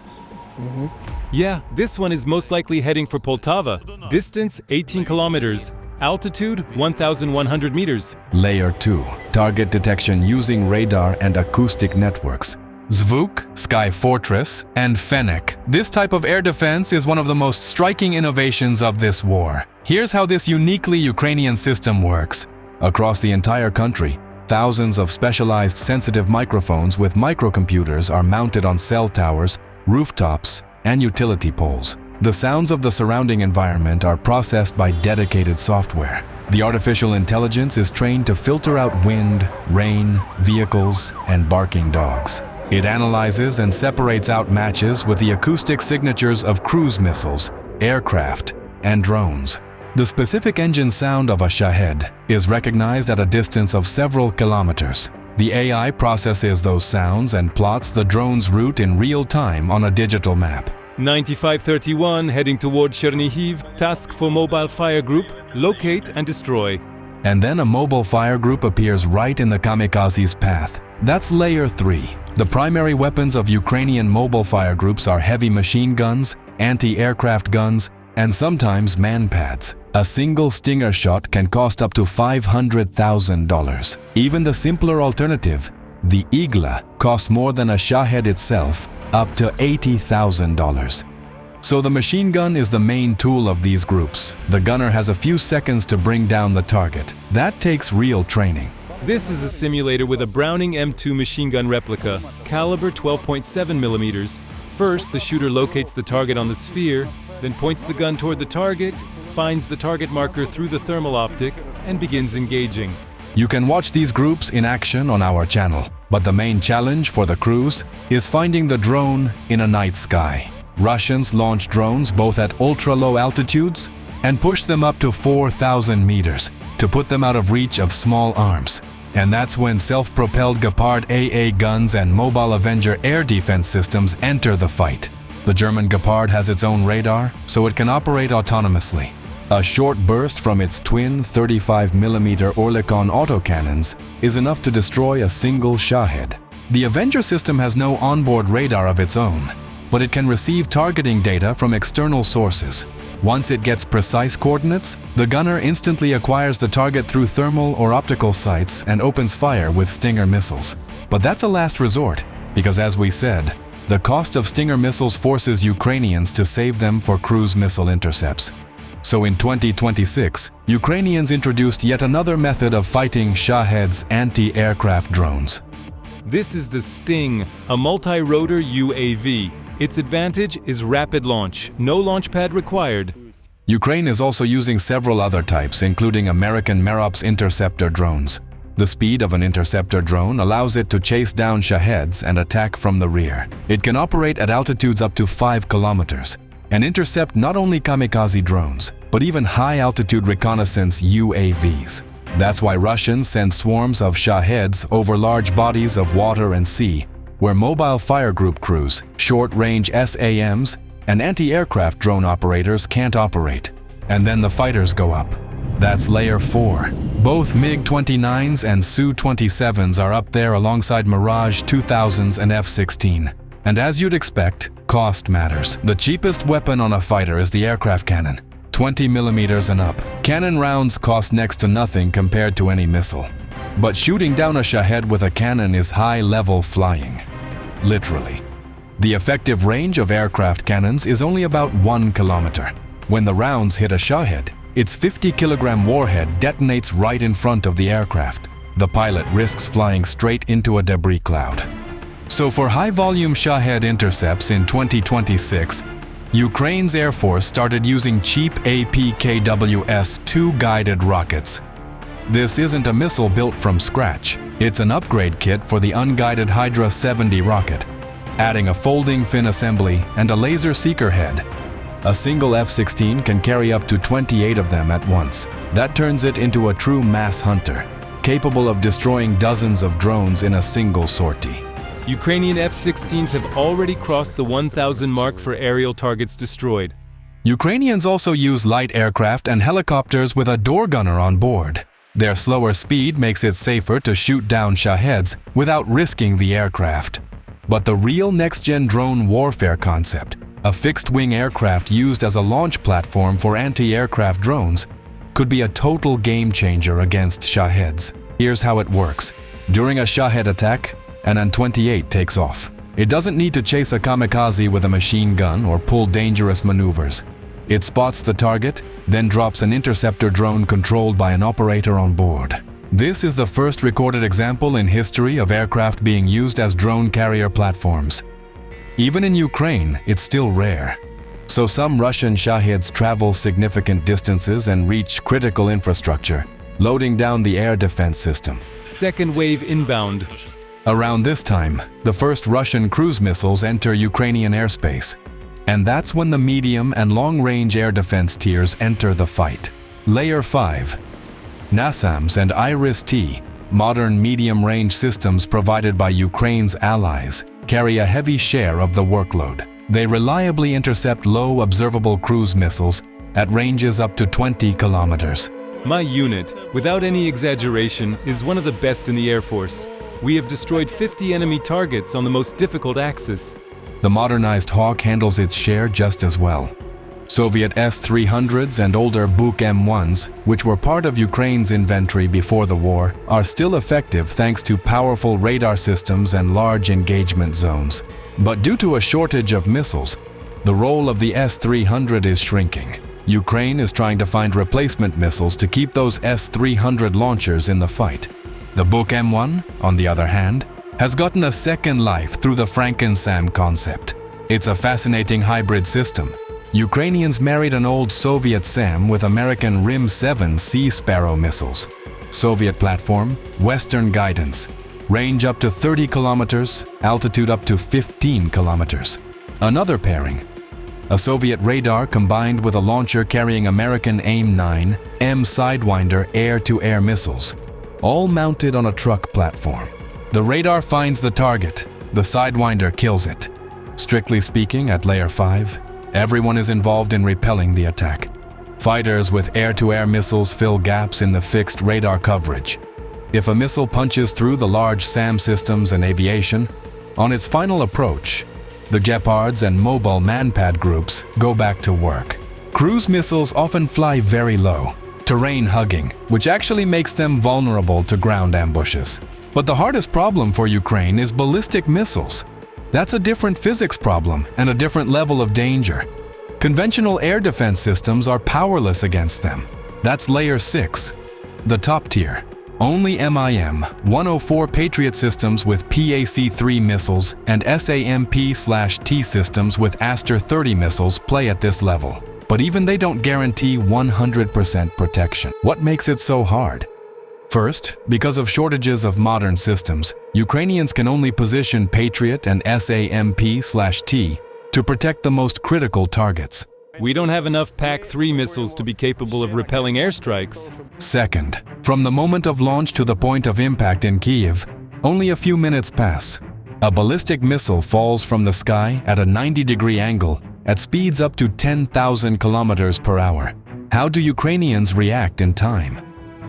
Yeah, this one is most likely heading for Poltava. Distance 18 kilometers. Altitude 1,100 meters. Layer 2, target detection using radar and acoustic networks. Zvuk, Sky Fortress, and Fennec. This type of air defense is one of the most striking innovations of this war. Here's how this uniquely Ukrainian system works. Across the entire country, thousands of specialized sensitive microphones with microcomputers are mounted on cell towers, rooftops, and utility poles. The sounds of the surrounding environment are processed by dedicated software. The artificial intelligence is trained to filter out wind, rain, vehicles, and barking dogs. It analyzes and separates out matches with the acoustic signatures of cruise missiles, aircraft, and drones. The specific engine sound of a Shahed is recognized at a distance of several kilometers. The AI processes those sounds and plots the drone's route in real time on a digital map. 9531 heading toward Chernihiv. Task for Mobile Fire Group, locate and destroy. And then a mobile fire group appears right in the kamikaze's path. That's Layer 3. The primary weapons of Ukrainian mobile fire groups are heavy machine guns, anti-aircraft guns, and sometimes manpads. A single Stinger shot can cost up to $500,000. Even the simpler alternative, the Igla, costs more than a Shahed itself, up to $80,000. So the machine gun is the main tool of these groups. The gunner has a few seconds to bring down the target. That takes real training. This is a simulator with a Browning M2 machine gun replica, caliber 12.7 millimeters. First, the shooter locates the target on the sphere, then points the gun toward the target, finds the target marker through the thermal optic, and begins engaging. You can watch these groups in action on our channel, but the main challenge for the crews is finding the drone in a night sky. Russians launch drones both at ultra-low altitudes and push them up to 4,000 meters to put them out of reach of small arms. And that's when self-propelled Gepard AA guns and Mobile Avenger air defense systems enter the fight. The German Gepard has its own radar, so it can operate autonomously. A short burst from its twin 35mm Oerlikon autocannons is enough to destroy a single Shahed. The Avenger system has no onboard radar of its own, but it can receive targeting data from external sources. Once it gets precise coordinates, the gunner instantly acquires the target through thermal or optical sights and opens fire with Stinger missiles. But that's a last resort, because as we said, the cost of Stinger missiles forces Ukrainians to save them for cruise missile intercepts. So in 2026, Ukrainians introduced yet another method of fighting Shahed's anti-aircraft drones. This is the Sting, a multi-rotor UAV. Its advantage is rapid launch, no launch pad required. Ukraine is also using several other types, including American Merops interceptor drones. The speed of an interceptor drone allows it to chase down Shaheds and attack from the rear. It can operate at altitudes up to 5 kilometers and intercept not only kamikaze drones, but even high-altitude reconnaissance UAVs. That's why Russians send swarms of Shaheds over large bodies of water and sea, where mobile fire group crews, short-range SAMs, and anti-aircraft drone operators can't operate. And then the fighters go up. That's Layer 4. Both MiG-29s and Su-27s are up there alongside Mirage 2000s and F-16. And as you'd expect, cost matters. The cheapest weapon on a fighter is the aircraft cannon, 20 millimeters and up. Cannon rounds cost next to nothing compared to any missile. But shooting down a Shahed with a cannon is high-level flying. Literally. The effective range of aircraft cannons is only about 1 kilometer. When the rounds hit a Shahed, its 50-kilogram warhead detonates right in front of the aircraft. The pilot risks flying straight into a debris cloud. So for high-volume Shahed intercepts in 2026, Ukraine's Air Force started using cheap APKWS-2 guided rockets. This isn't a missile built from scratch. It's an upgrade kit for the unguided Hydra 70 rocket, adding a folding fin assembly and a laser seeker head. A single F-16 can carry up to 28 of them at once. That turns it into a true mass hunter, capable of destroying dozens of drones in a single sortie. Ukrainian F-16s have already crossed the 1,000 mark for aerial targets destroyed. Ukrainians also use light aircraft and helicopters with a door gunner on board. Their slower speed makes it safer to shoot down Shaheds without risking the aircraft. But the real next-gen drone warfare concept, a fixed-wing aircraft used as a launch platform for anti-aircraft drones, could be a total game-changer against Shaheds. Here's how it works. During a Shahed attack, an An-28 takes off. It doesn't need to chase a kamikaze with a machine gun or pull dangerous maneuvers. It spots the target, then drops an interceptor drone controlled by an operator on board. This is the first recorded example in history of aircraft being used as drone carrier platforms. Even in Ukraine, it's still rare. So some Russian Shaheds travel significant distances and reach critical infrastructure, loading down the air defense system. Second wave inbound. Around this time, the first Russian cruise missiles enter Ukrainian airspace. And that's when the medium and long-range air defense tiers enter the fight. Layer 5. NASAMS and IRIS-T, modern medium-range systems provided by Ukraine's allies, carry a heavy share of the workload. They reliably intercept low observable cruise missiles at ranges up to 20 kilometers. My unit, without any exaggeration, is one of the best in the Air Force. We have destroyed 50 enemy targets on the most difficult axis. The modernized Hawk handles its share just as well. Soviet S-300s and older Buk M1s, which were part of Ukraine's inventory before the war, are still effective thanks to powerful radar systems and large engagement zones. But due to a shortage of missiles, the role of the S-300 is shrinking. Ukraine is trying to find replacement missiles to keep those S-300 launchers in the fight. The Buk M1, on the other hand, has gotten a second life through the Franken-SAM concept. It's a fascinating hybrid system. Ukrainians married an old Soviet SAM with American RIM-7 Sea Sparrow missiles. Soviet platform, Western guidance, range up to 30 kilometers, altitude up to 15 kilometers. Another pairing, a Soviet radar combined with a launcher carrying American AIM-9 M Sidewinder air-to-air missiles, all mounted on a truck platform. The radar finds the target, the Sidewinder kills it. Strictly speaking, at Layer 5, everyone is involved in repelling the attack. Fighters with air-to-air missiles fill gaps in the fixed radar coverage. If a missile punches through the large SAM systems and aviation, on its final approach, the Gepards and mobile manpad groups go back to work. Cruise missiles often fly very low, terrain hugging, which actually makes them vulnerable to ground ambushes. But the hardest problem for Ukraine is ballistic missiles. That's a different physics problem and a different level of danger. Conventional air defense systems are powerless against them. That's Layer 6, the top tier. Only MIM-104 Patriot systems with PAC-3 missiles and SAMP/T systems with Aster-30 missiles play at this level. But even they don't guarantee 100% protection. What makes it so hard? First, because of shortages of modern systems, Ukrainians can only position Patriot and SAMP/T to protect the most critical targets. We don't have enough PAC-3 missiles to be capable of repelling airstrikes. Second, from the moment of launch to the point of impact in Kyiv, only a few minutes pass. A ballistic missile falls from the sky at a 90-degree angle at speeds up to 10,000 kilometers per hour. How do Ukrainians react in time?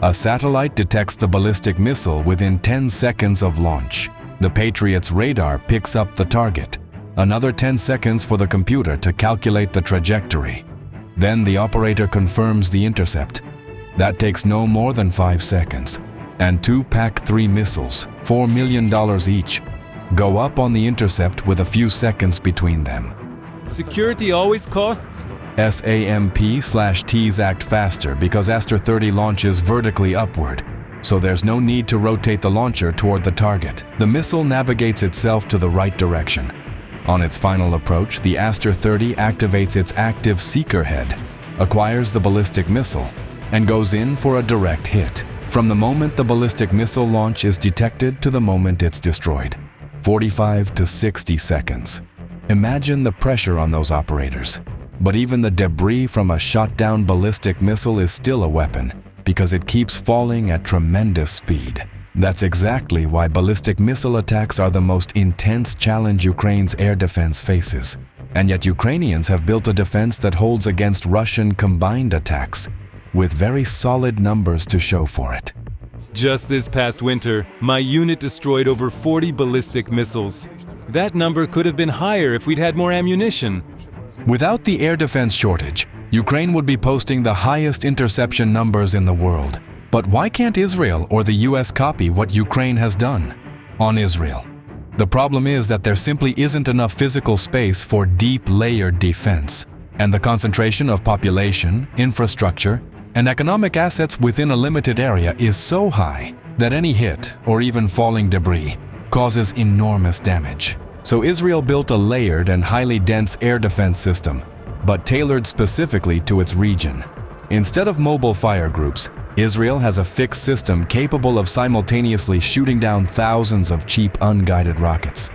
A satellite detects the ballistic missile within 10 seconds of launch. The Patriot's radar picks up the target. Another 10 seconds for the computer to calculate the trajectory. Then the operator confirms the intercept. That takes no more than 5 seconds. And 2 PAC-3 missiles, $4 million each, go up on the intercept with a few seconds between them. Security always costs? SAMP/Ts act faster because Aster-30 launches vertically upward, so there's no need to rotate the launcher toward the target. The missile navigates itself to the right direction. On its final approach, the Aster-30 activates its active seeker head, acquires the ballistic missile, and goes in for a direct hit. From the moment the ballistic missile launch is detected to the moment it's destroyed, 45 to 60 seconds. Imagine the pressure on those operators. But even the debris from a shot-down ballistic missile is still a weapon because it keeps falling at tremendous speed. That's exactly why ballistic missile attacks are the most intense challenge Ukraine's air defense faces. And yet Ukrainians have built a defense that holds against Russian combined attacks, with very solid numbers to show for it. Just this past winter, my unit destroyed over 40 ballistic missiles. That number could have been higher if we'd had more ammunition. Without the air defense shortage, Ukraine would be posting the highest interception numbers in the world. But why can't Israel or the US copy what Ukraine has done? On Israel, the problem is that there simply isn't enough physical space for deep layered defense, and the concentration of population, infrastructure, and economic assets within a limited area is so high that any hit or even falling debris causes enormous damage. So Israel built a layered and highly dense air defense system, but tailored specifically to its region. Instead of mobile fire groups, Israel has a fixed system capable of simultaneously shooting down thousands of cheap, unguided rockets.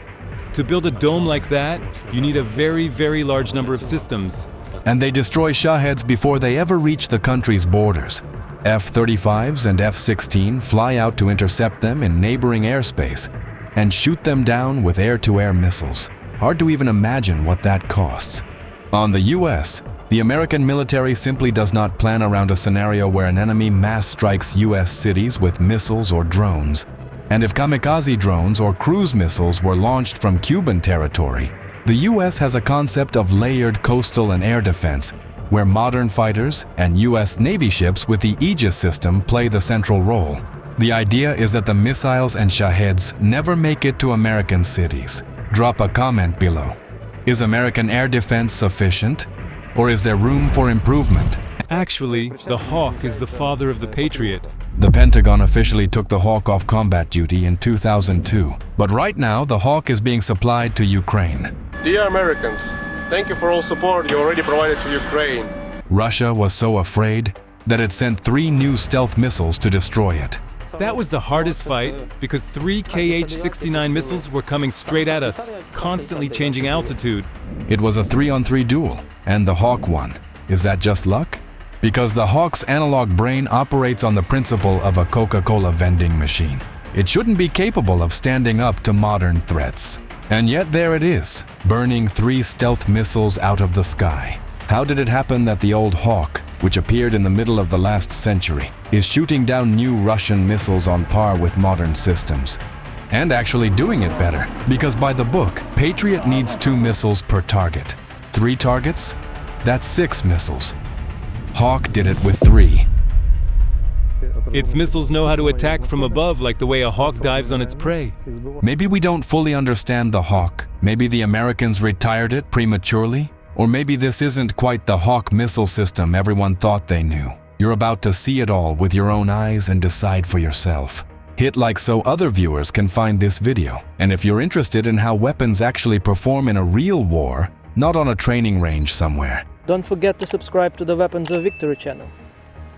To build a dome like that, you need a very, very large number of systems. And they destroy Shaheds before they ever reach the country's borders. F-35s and F-16 fly out to intercept them in neighboring airspace and shoot them down with air-to-air missiles. Hard to even imagine what that costs. On the US, the American military simply does not plan around a scenario where an enemy mass strikes US cities with missiles or drones. And if kamikaze drones or cruise missiles were launched from Cuban territory, the US has a concept of layered coastal and air defense, where modern fighters and US Navy ships with the Aegis system play the central role. The idea is that the missiles and Shaheds never make it to American cities. Drop a comment below. Is American air defense sufficient? Or is there room for improvement? Actually, the Hawk is the father of the Patriot. The Pentagon officially took the Hawk off combat duty in 2002. But right now, the Hawk is being supplied to Ukraine. Dear Americans, thank you for all support you already provided to Ukraine. Russia was so afraid that it sent 3 new stealth missiles to destroy it. That was the hardest fight because 3 Kh-69 missiles were coming straight at us, constantly changing altitude. It was a 3-on-3 duel, and the Hawk won. Is that just luck? Because the Hawk's analog brain operates on the principle of a Coca-Cola vending machine. It shouldn't be capable of standing up to modern threats. And yet there it is, burning 3 stealth missiles out of the sky. How did it happen that the old Hawk, which appeared in the middle of the last century, is shooting down new Russian missiles on par with modern systems? And actually doing it better, because by the book, Patriot needs 2 missiles per target. 3 targets? That's 6 missiles. Hawk did it with 3. Its missiles know how to attack from above like the way a hawk dives on its prey. Maybe we don't fully understand the Hawk. Maybe the Americans retired it prematurely. Or maybe this isn't quite the Hawk missile system everyone thought they knew. You're about to see it all with your own eyes and decide for yourself. Hit like so other viewers can find this video. And if you're interested in how weapons actually perform in a real war, not on a training range somewhere. Don't forget to subscribe to the Weapons of Victory channel.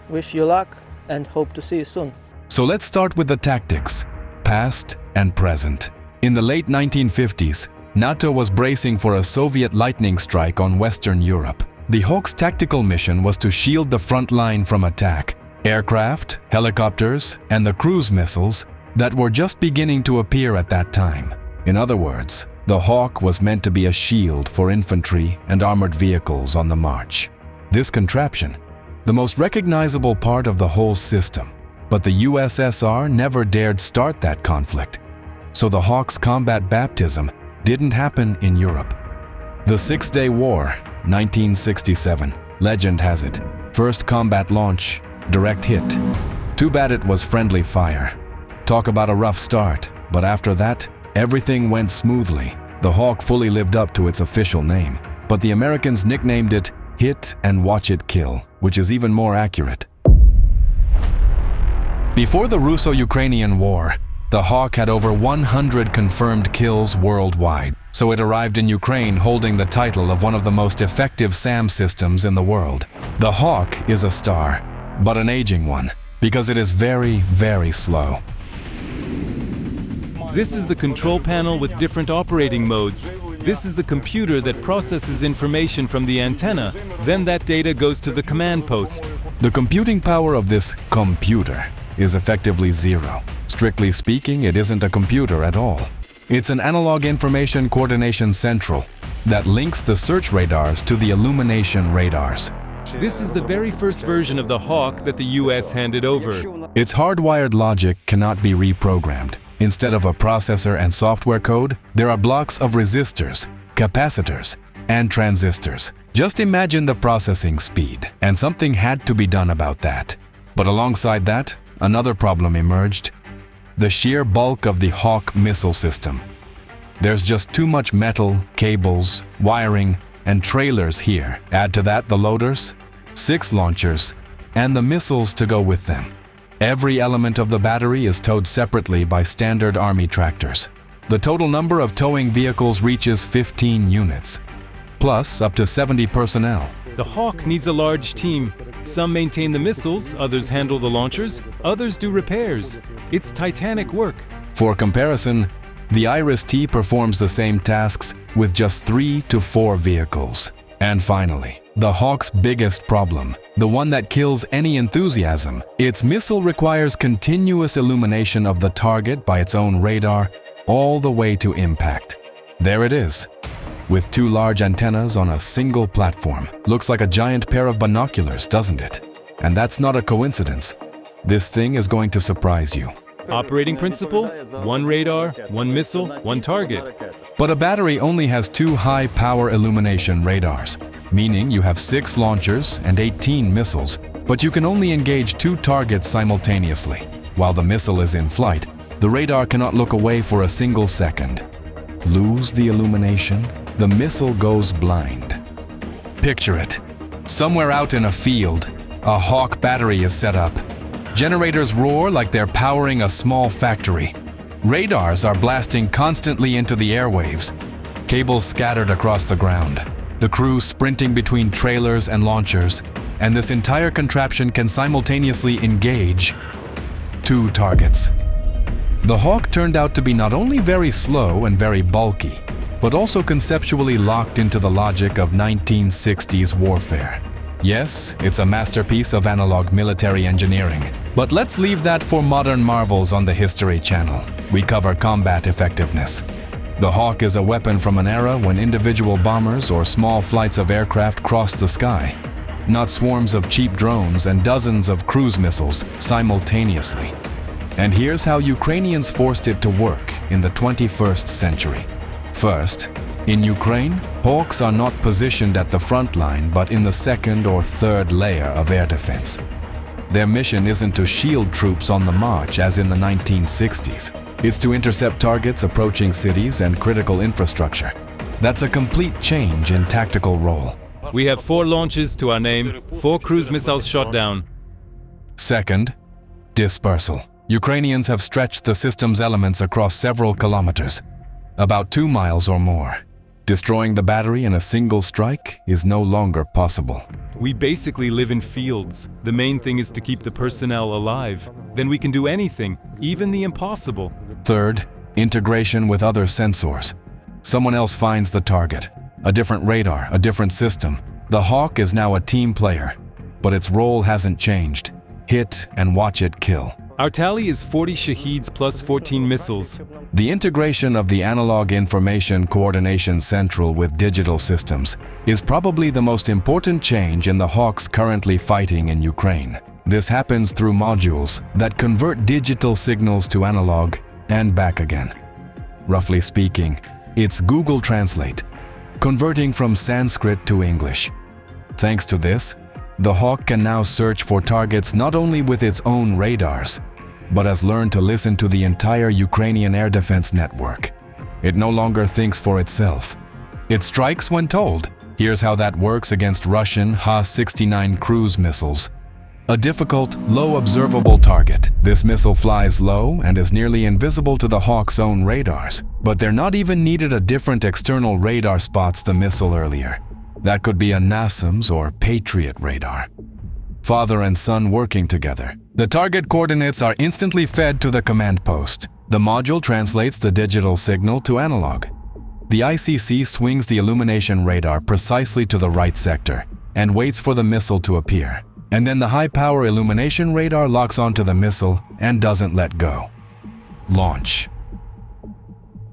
Wish you luck and hope to see you soon. So let's start with the tactics, past and present. In the late 1950s, NATO was bracing for a Soviet lightning strike on Western Europe. The Hawk's tactical mission was to shield the front line from attack. Aircraft, helicopters, and the cruise missiles that were just beginning to appear at that time. In other words, the Hawk was meant to be a shield for infantry and armored vehicles on the march. This contraption, the most recognizable part of the whole system, but the USSR never dared start that conflict. So the Hawk's combat baptism didn't happen in Europe. The Six-Day War, 1967. Legend has it. First combat launch, direct hit. Too bad it was friendly fire. Talk about a rough start, but after that, everything went smoothly. The Hawk fully lived up to its official name, but the Americans nicknamed it Hit and Watch It Kill, which is even more accurate. Before the Russo-Ukrainian War, the Hawk had over 100 confirmed kills worldwide, so it arrived in Ukraine holding the title of one of the most effective SAM systems in the world. The Hawk is a star, but an aging one, because it is very, very slow. This is the control panel with different operating modes. This is the computer that processes information from the antenna. Then that data goes to the command post. The computing power of this computer is effectively zero. Strictly speaking, it isn't a computer at all. It's an analog information coordination central that links the search radars to the illumination radars. This is the very first version of the Hawk that the US handed over. Its hardwired logic cannot be reprogrammed. Instead of a processor and software code, there are blocks of resistors, capacitors, and transistors. Just imagine the processing speed, and something had to be done about that. But alongside that, another problem emerged: the sheer bulk of the Hawk missile system. There's just too much metal, cables, wiring, and trailers here. Add to that the loaders, 6 launchers, and the missiles to go with them. Every element of the battery is towed separately by standard army tractors. The total number of towing vehicles reaches 15 units, plus up to 70 personnel. The Hawk needs a large team. Some maintain the missiles, others handle the launchers, others do repairs. It's titanic work. For comparison, the Iris-T performs the same tasks with just 3 to 4 vehicles. And finally, the Hawk's biggest problem, the one that kills any enthusiasm. Its missile requires continuous illumination of the target by its own radar all the way to impact. There it is, with 2 large antennas on a single platform. Looks like a giant pair of binoculars, doesn't it? And that's not a coincidence. This thing is going to surprise you. Operating principle: 1 radar, 1 missile, 1 target. But a battery only has 2 high-power illumination radars, meaning you have 6 launchers and 18 missiles, but you can only engage 2 targets simultaneously. While the missile is in flight, the radar cannot look away for a single second. Lose the illumination, the missile goes blind. Picture it. Somewhere out in a field, a Hawk battery is set up. Generators roar like they're powering a small factory. Radars are blasting constantly into the airwaves. Cables scattered across the ground. The crew sprinting between trailers and launchers, and this entire contraption can simultaneously engage 2 targets. The Hawk turned out to be not only very slow and very bulky, but also conceptually locked into the logic of 1960s warfare. Yes, it's a masterpiece of analog military engineering, but let's leave that for modern marvels on the History Channel. We cover combat effectiveness. The Hawk is a weapon from an era when individual bombers or small flights of aircraft crossed the sky, not swarms of cheap drones and dozens of cruise missiles simultaneously. And here's how Ukrainians forced it to work in the 21st century. First, in Ukraine, Hawks are not positioned at the front line but in the second or third layer of air defense. Their mission isn't to shield troops on the march as in the 1960s. It's to intercept targets approaching cities and critical infrastructure. That's a complete change in tactical role. We have 4 launches to our name, 4 cruise missiles shot down. Second, dispersal. Ukrainians have stretched the system's elements across several kilometers, about 2 miles or more. Destroying the battery in a single strike is no longer possible. We basically live in fields. The main thing is to keep the personnel alive. Then we can do anything, even the impossible. Third, integration with other sensors. Someone else finds the target. A different radar, a different system. The Hawk is now a team player, but its role hasn't changed. Hit and watch it kill. Our tally is 40 Shaheeds plus 14 missiles. The integration of the Analog Information Coordination Central with digital systems is probably the most important change in the Hawks currently fighting in Ukraine. This happens through modules that convert digital signals to analog and back again. Roughly speaking, it's Google Translate, converting from Sanskrit to English. Thanks to this, the Hawk can now search for targets not only with its own radars, but has learned to listen to the entire Ukrainian air defense network. It no longer thinks for itself. It strikes when told. Here's how that works against Russian Ha-69 cruise missiles. A difficult, low observable target. This missile flies low and is nearly invisible to the Hawk's own radars, but there not even needed a different external radar spots the missile earlier. That could be a NASAMS or Patriot radar. Father and son working together. The target coordinates are instantly fed to the command post. The module translates the digital signal to analog. The ICC swings the illumination radar precisely to the right sector and waits for the missile to appear. And then the high-power illumination radar locks onto the missile and doesn't let go. Launch.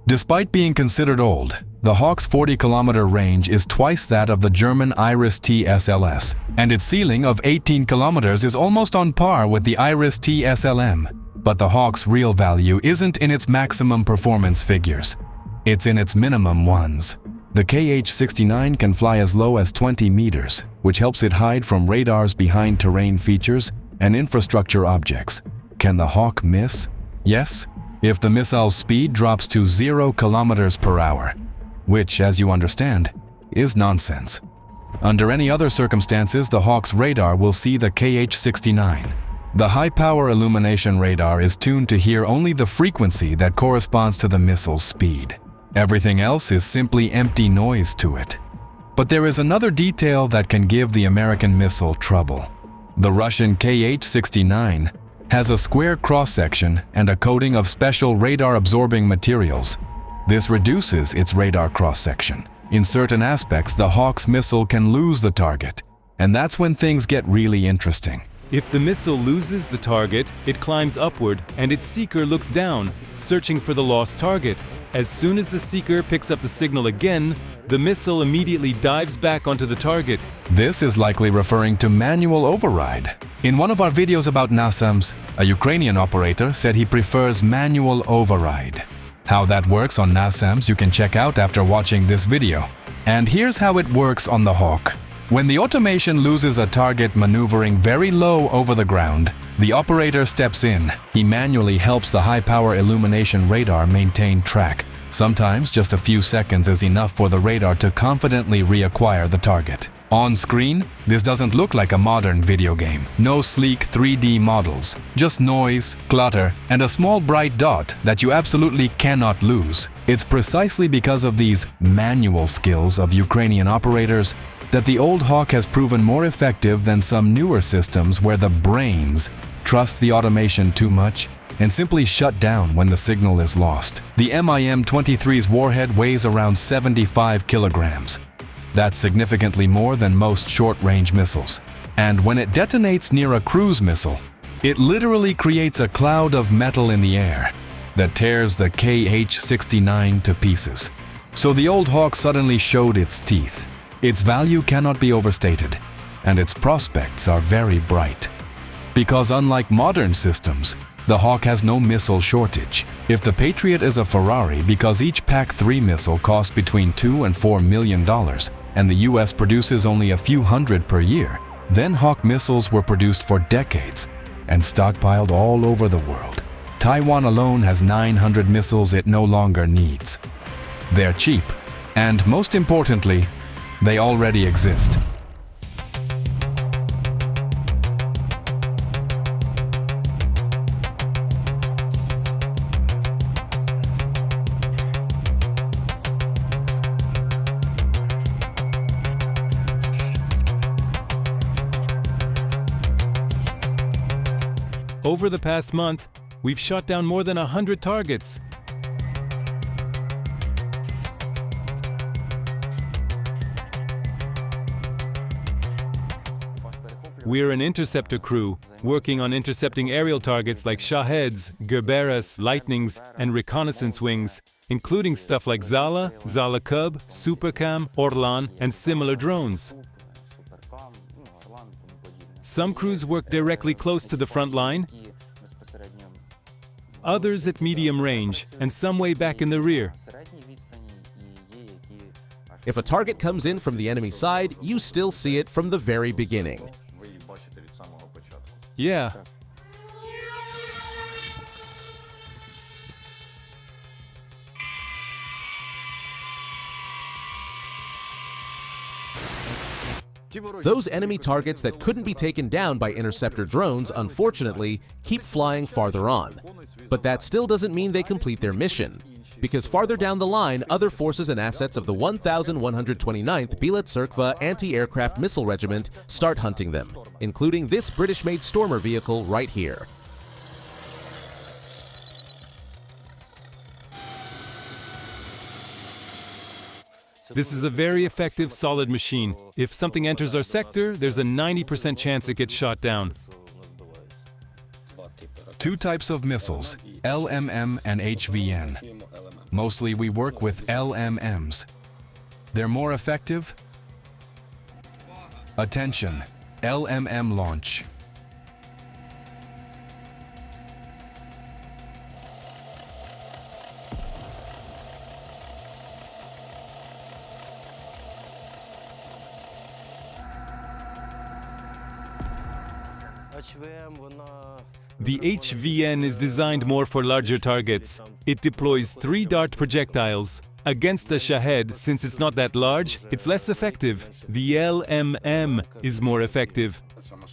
Despite being considered old, the Hawk's 40-kilometer range is twice that of the German Iris-T SLS, and its ceiling of 18 kilometers is almost on par with the Iris-T SLM. But the Hawk's real value isn't in its maximum performance figures. It's in its minimum ones. The KH-69 can fly as low as 20 meters, which helps it hide from radars behind terrain features and infrastructure objects. Can the Hawk miss? Yes, if the missile's speed drops to 0 kilometers per hour, which, as you understand, is nonsense. Under any other circumstances, the Hawk's radar will see the KH-69. The high-power illumination radar is tuned to hear only the frequency that corresponds to the missile's speed. Everything else is simply empty noise to it. But there is another detail that can give the American missile trouble. The Russian KH-69 has a square cross-section and a coating of special radar-absorbing materials. This reduces its radar cross-section. In certain aspects, the Hawk's missile can lose the target, and that's when things get really interesting. If the missile loses the target, it climbs upward and its seeker looks down, searching for the lost target. As soon as the seeker picks up the signal again, the missile immediately dives back onto the target. This is likely referring to manual override. In one of our videos about NASAMS, a Ukrainian operator said he prefers manual override. How that works on NASAMS you can check out after watching this video. And here's how it works on the Hawk. When the automation loses a target maneuvering very low over the ground, the operator steps in. He manually helps the high-power illumination radar maintain track. Sometimes just a few seconds is enough for the radar to confidently reacquire the target. On screen, this doesn't look like a modern video game. No sleek 3D models, just noise, clutter, and a small bright dot that you absolutely cannot lose. It's precisely because of these manual skills of Ukrainian operators that the old Hawk has proven more effective than some newer systems where the brains trust the automation too much and simply shut down when the signal is lost. The MIM-23's warhead weighs around 75 kilograms. That's significantly more than most short-range missiles. And when it detonates near a cruise missile, it literally creates a cloud of metal in the air. that tears the KH-69 to pieces. So the old Hawk suddenly showed its teeth. Its value cannot be overstated, and its prospects are very bright. Because unlike modern systems, the Hawk has no missile shortage. If the Patriot is a Ferrari because each PAC-3 missile costs between $2 and $4 million, and the US produces only a few hundred per year, then Hawk missiles were produced for decades and stockpiled all over the world. Taiwan alone has 900 missiles it no longer needs. They're cheap, and most importantly, they already exist. Over the past month, we've shot down more than 100 targets. We're an interceptor crew, working on intercepting aerial targets like Shaheds, Gerberas, Lightnings, and reconnaissance wings, including stuff like Zala, Zala Cub, Supercam, Orlan, and similar drones. Some crews work directly close to the front line, others at medium range, and some way back in the rear. If a target comes in from the enemy side, you still see it from the very beginning. Yeah. Those enemy targets that couldn't be taken down by interceptor drones, unfortunately, keep flying farther on. But that still doesn't mean they complete their mission, because farther down the line, other forces and assets of the 1129th Bilet Serkva Anti-Aircraft Missile Regiment start hunting them, including this British-made Stormer vehicle right here. This is a very effective, solid machine. If something enters our sector, there's a 90% chance it gets shot down. Two types of missiles, LMM and HVN. Mostly we work with LMMs. They're more effective. Attention, LMM launch. The HVN is designed more for larger targets. It deploys 3 dart projectiles. Against the Shahed, since it's not that large, it's less effective. The LMM is more effective.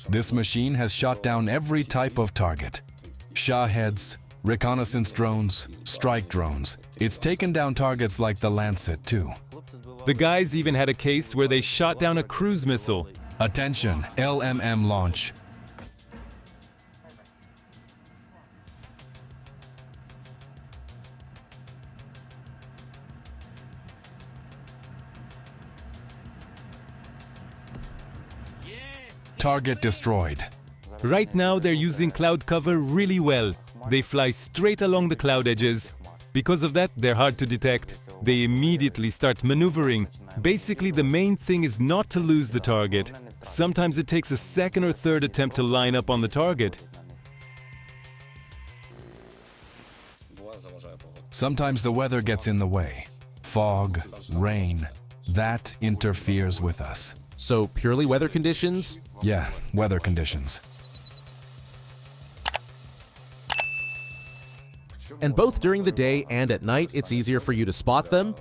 This machine has shot down every type of target. Shaheds, reconnaissance drones, strike drones. It's taken down targets like the Lancet too. The guys even had a case where they shot down a cruise missile. Attention, LMM launch. Target destroyed. Right now they're using cloud cover really well. They fly straight along the cloud edges. Because of that, they're hard to detect. They immediately start maneuvering. Basically, the main thing is not to lose the target. Sometimes it takes a second or third attempt to line up on the target. Sometimes the weather gets in the way. Fog, rain, that interferes with us. So purely weather conditions? Yeah, weather conditions. And both during the day and at night, it's easier for you to spot them?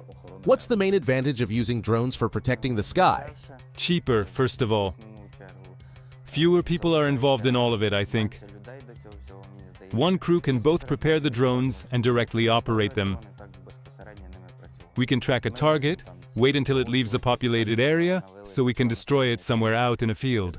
What's the main advantage of using drones for protecting the sky? Cheaper, first of all. Fewer people are involved in all of it, I think. One crew can both prepare the drones and directly operate them. We can track a target, wait until it leaves a populated area, so we can destroy it somewhere out in a field.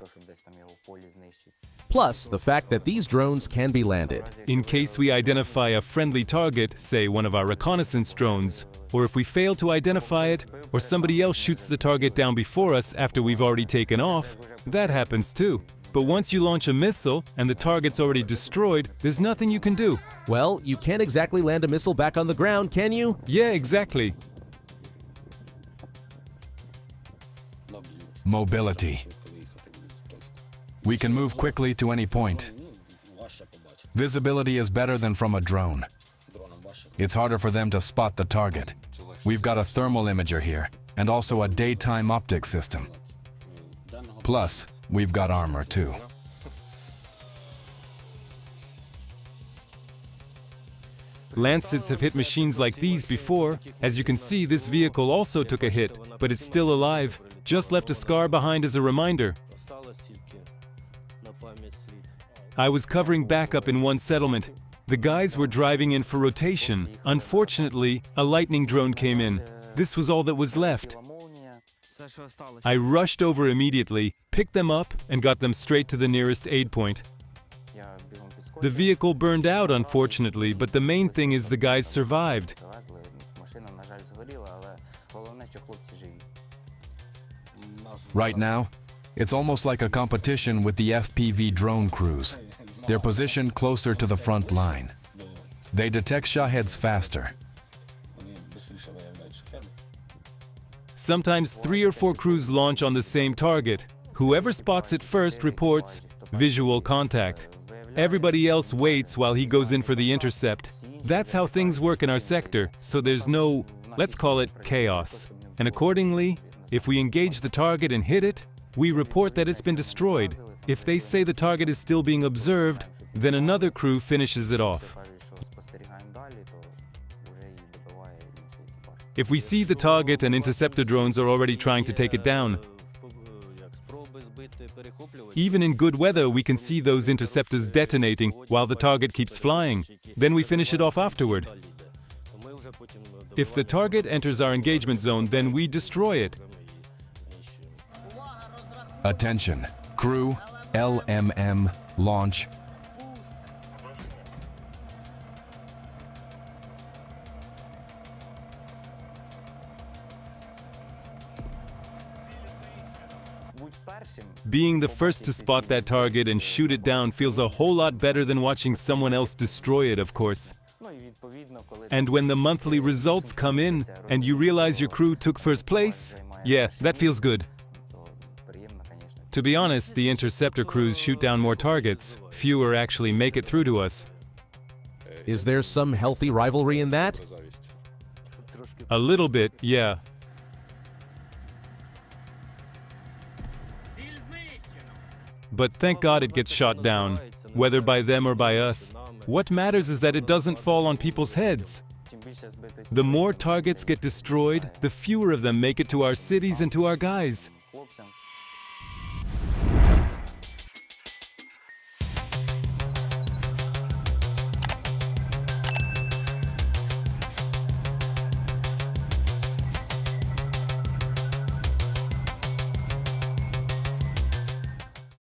Plus, the fact that these drones can be landed. In case we identify a friendly target, say one of our reconnaissance drones, or if we fail to identify it, or somebody else shoots the target down before us after we've already taken off, that happens too. But once you launch a missile and the target's already destroyed, there's nothing you can do. Well, you can't exactly land a missile back on the ground, can you? Yeah, exactly. Mobility. We can move quickly to any point. Visibility is better than from a drone. It's harder for them to spot the target. We've got a thermal imager here, and also a daytime optic system. Plus, we've got armor too. Lancets have hit machines like these before. As you can see, this vehicle also took a hit, but it's still alive. Just left a scar behind as a reminder. I was covering backup in one settlement. The guys were driving in for rotation. Unfortunately, a lightning drone came in. This was all that was left. I rushed over immediately, picked them up, and got them straight to the nearest aid point. The vehicle burned out, unfortunately, but the main thing is the guys survived. Right now, it's almost like a competition with the FPV drone crews. They're positioned closer to the front line. They detect Shaheds faster. Sometimes 3 or 4 crews launch on the same target. Whoever spots it first reports visual contact. Everybody else waits while he goes in for the intercept. That's how things work in our sector, so there's no, let's call it, chaos. And accordingly, if we engage the target and hit it, we report that it's been destroyed. If they say the target is still being observed, then another crew finishes it off. If we see the target and interceptor drones are already trying to take it down, even in good weather, we can see those interceptors detonating while the target keeps flying. Then we finish it off afterward. If the target enters our engagement zone, then we destroy it. Attention, crew, LMM, launch. Being the first to spot that target and shoot it down feels a whole lot better than watching someone else destroy it, of course. And when the monthly results come in and you realize your crew took first place, yeah, that feels good. To be honest, the interceptor crews shoot down more targets. Fewer actually make it through to us. Is there some healthy rivalry in that? A little bit, yeah. But thank God it gets shot down, whether by them or by us. What matters is that it doesn't fall on people's heads. The more targets get destroyed, the fewer of them make it to our cities and to our guys.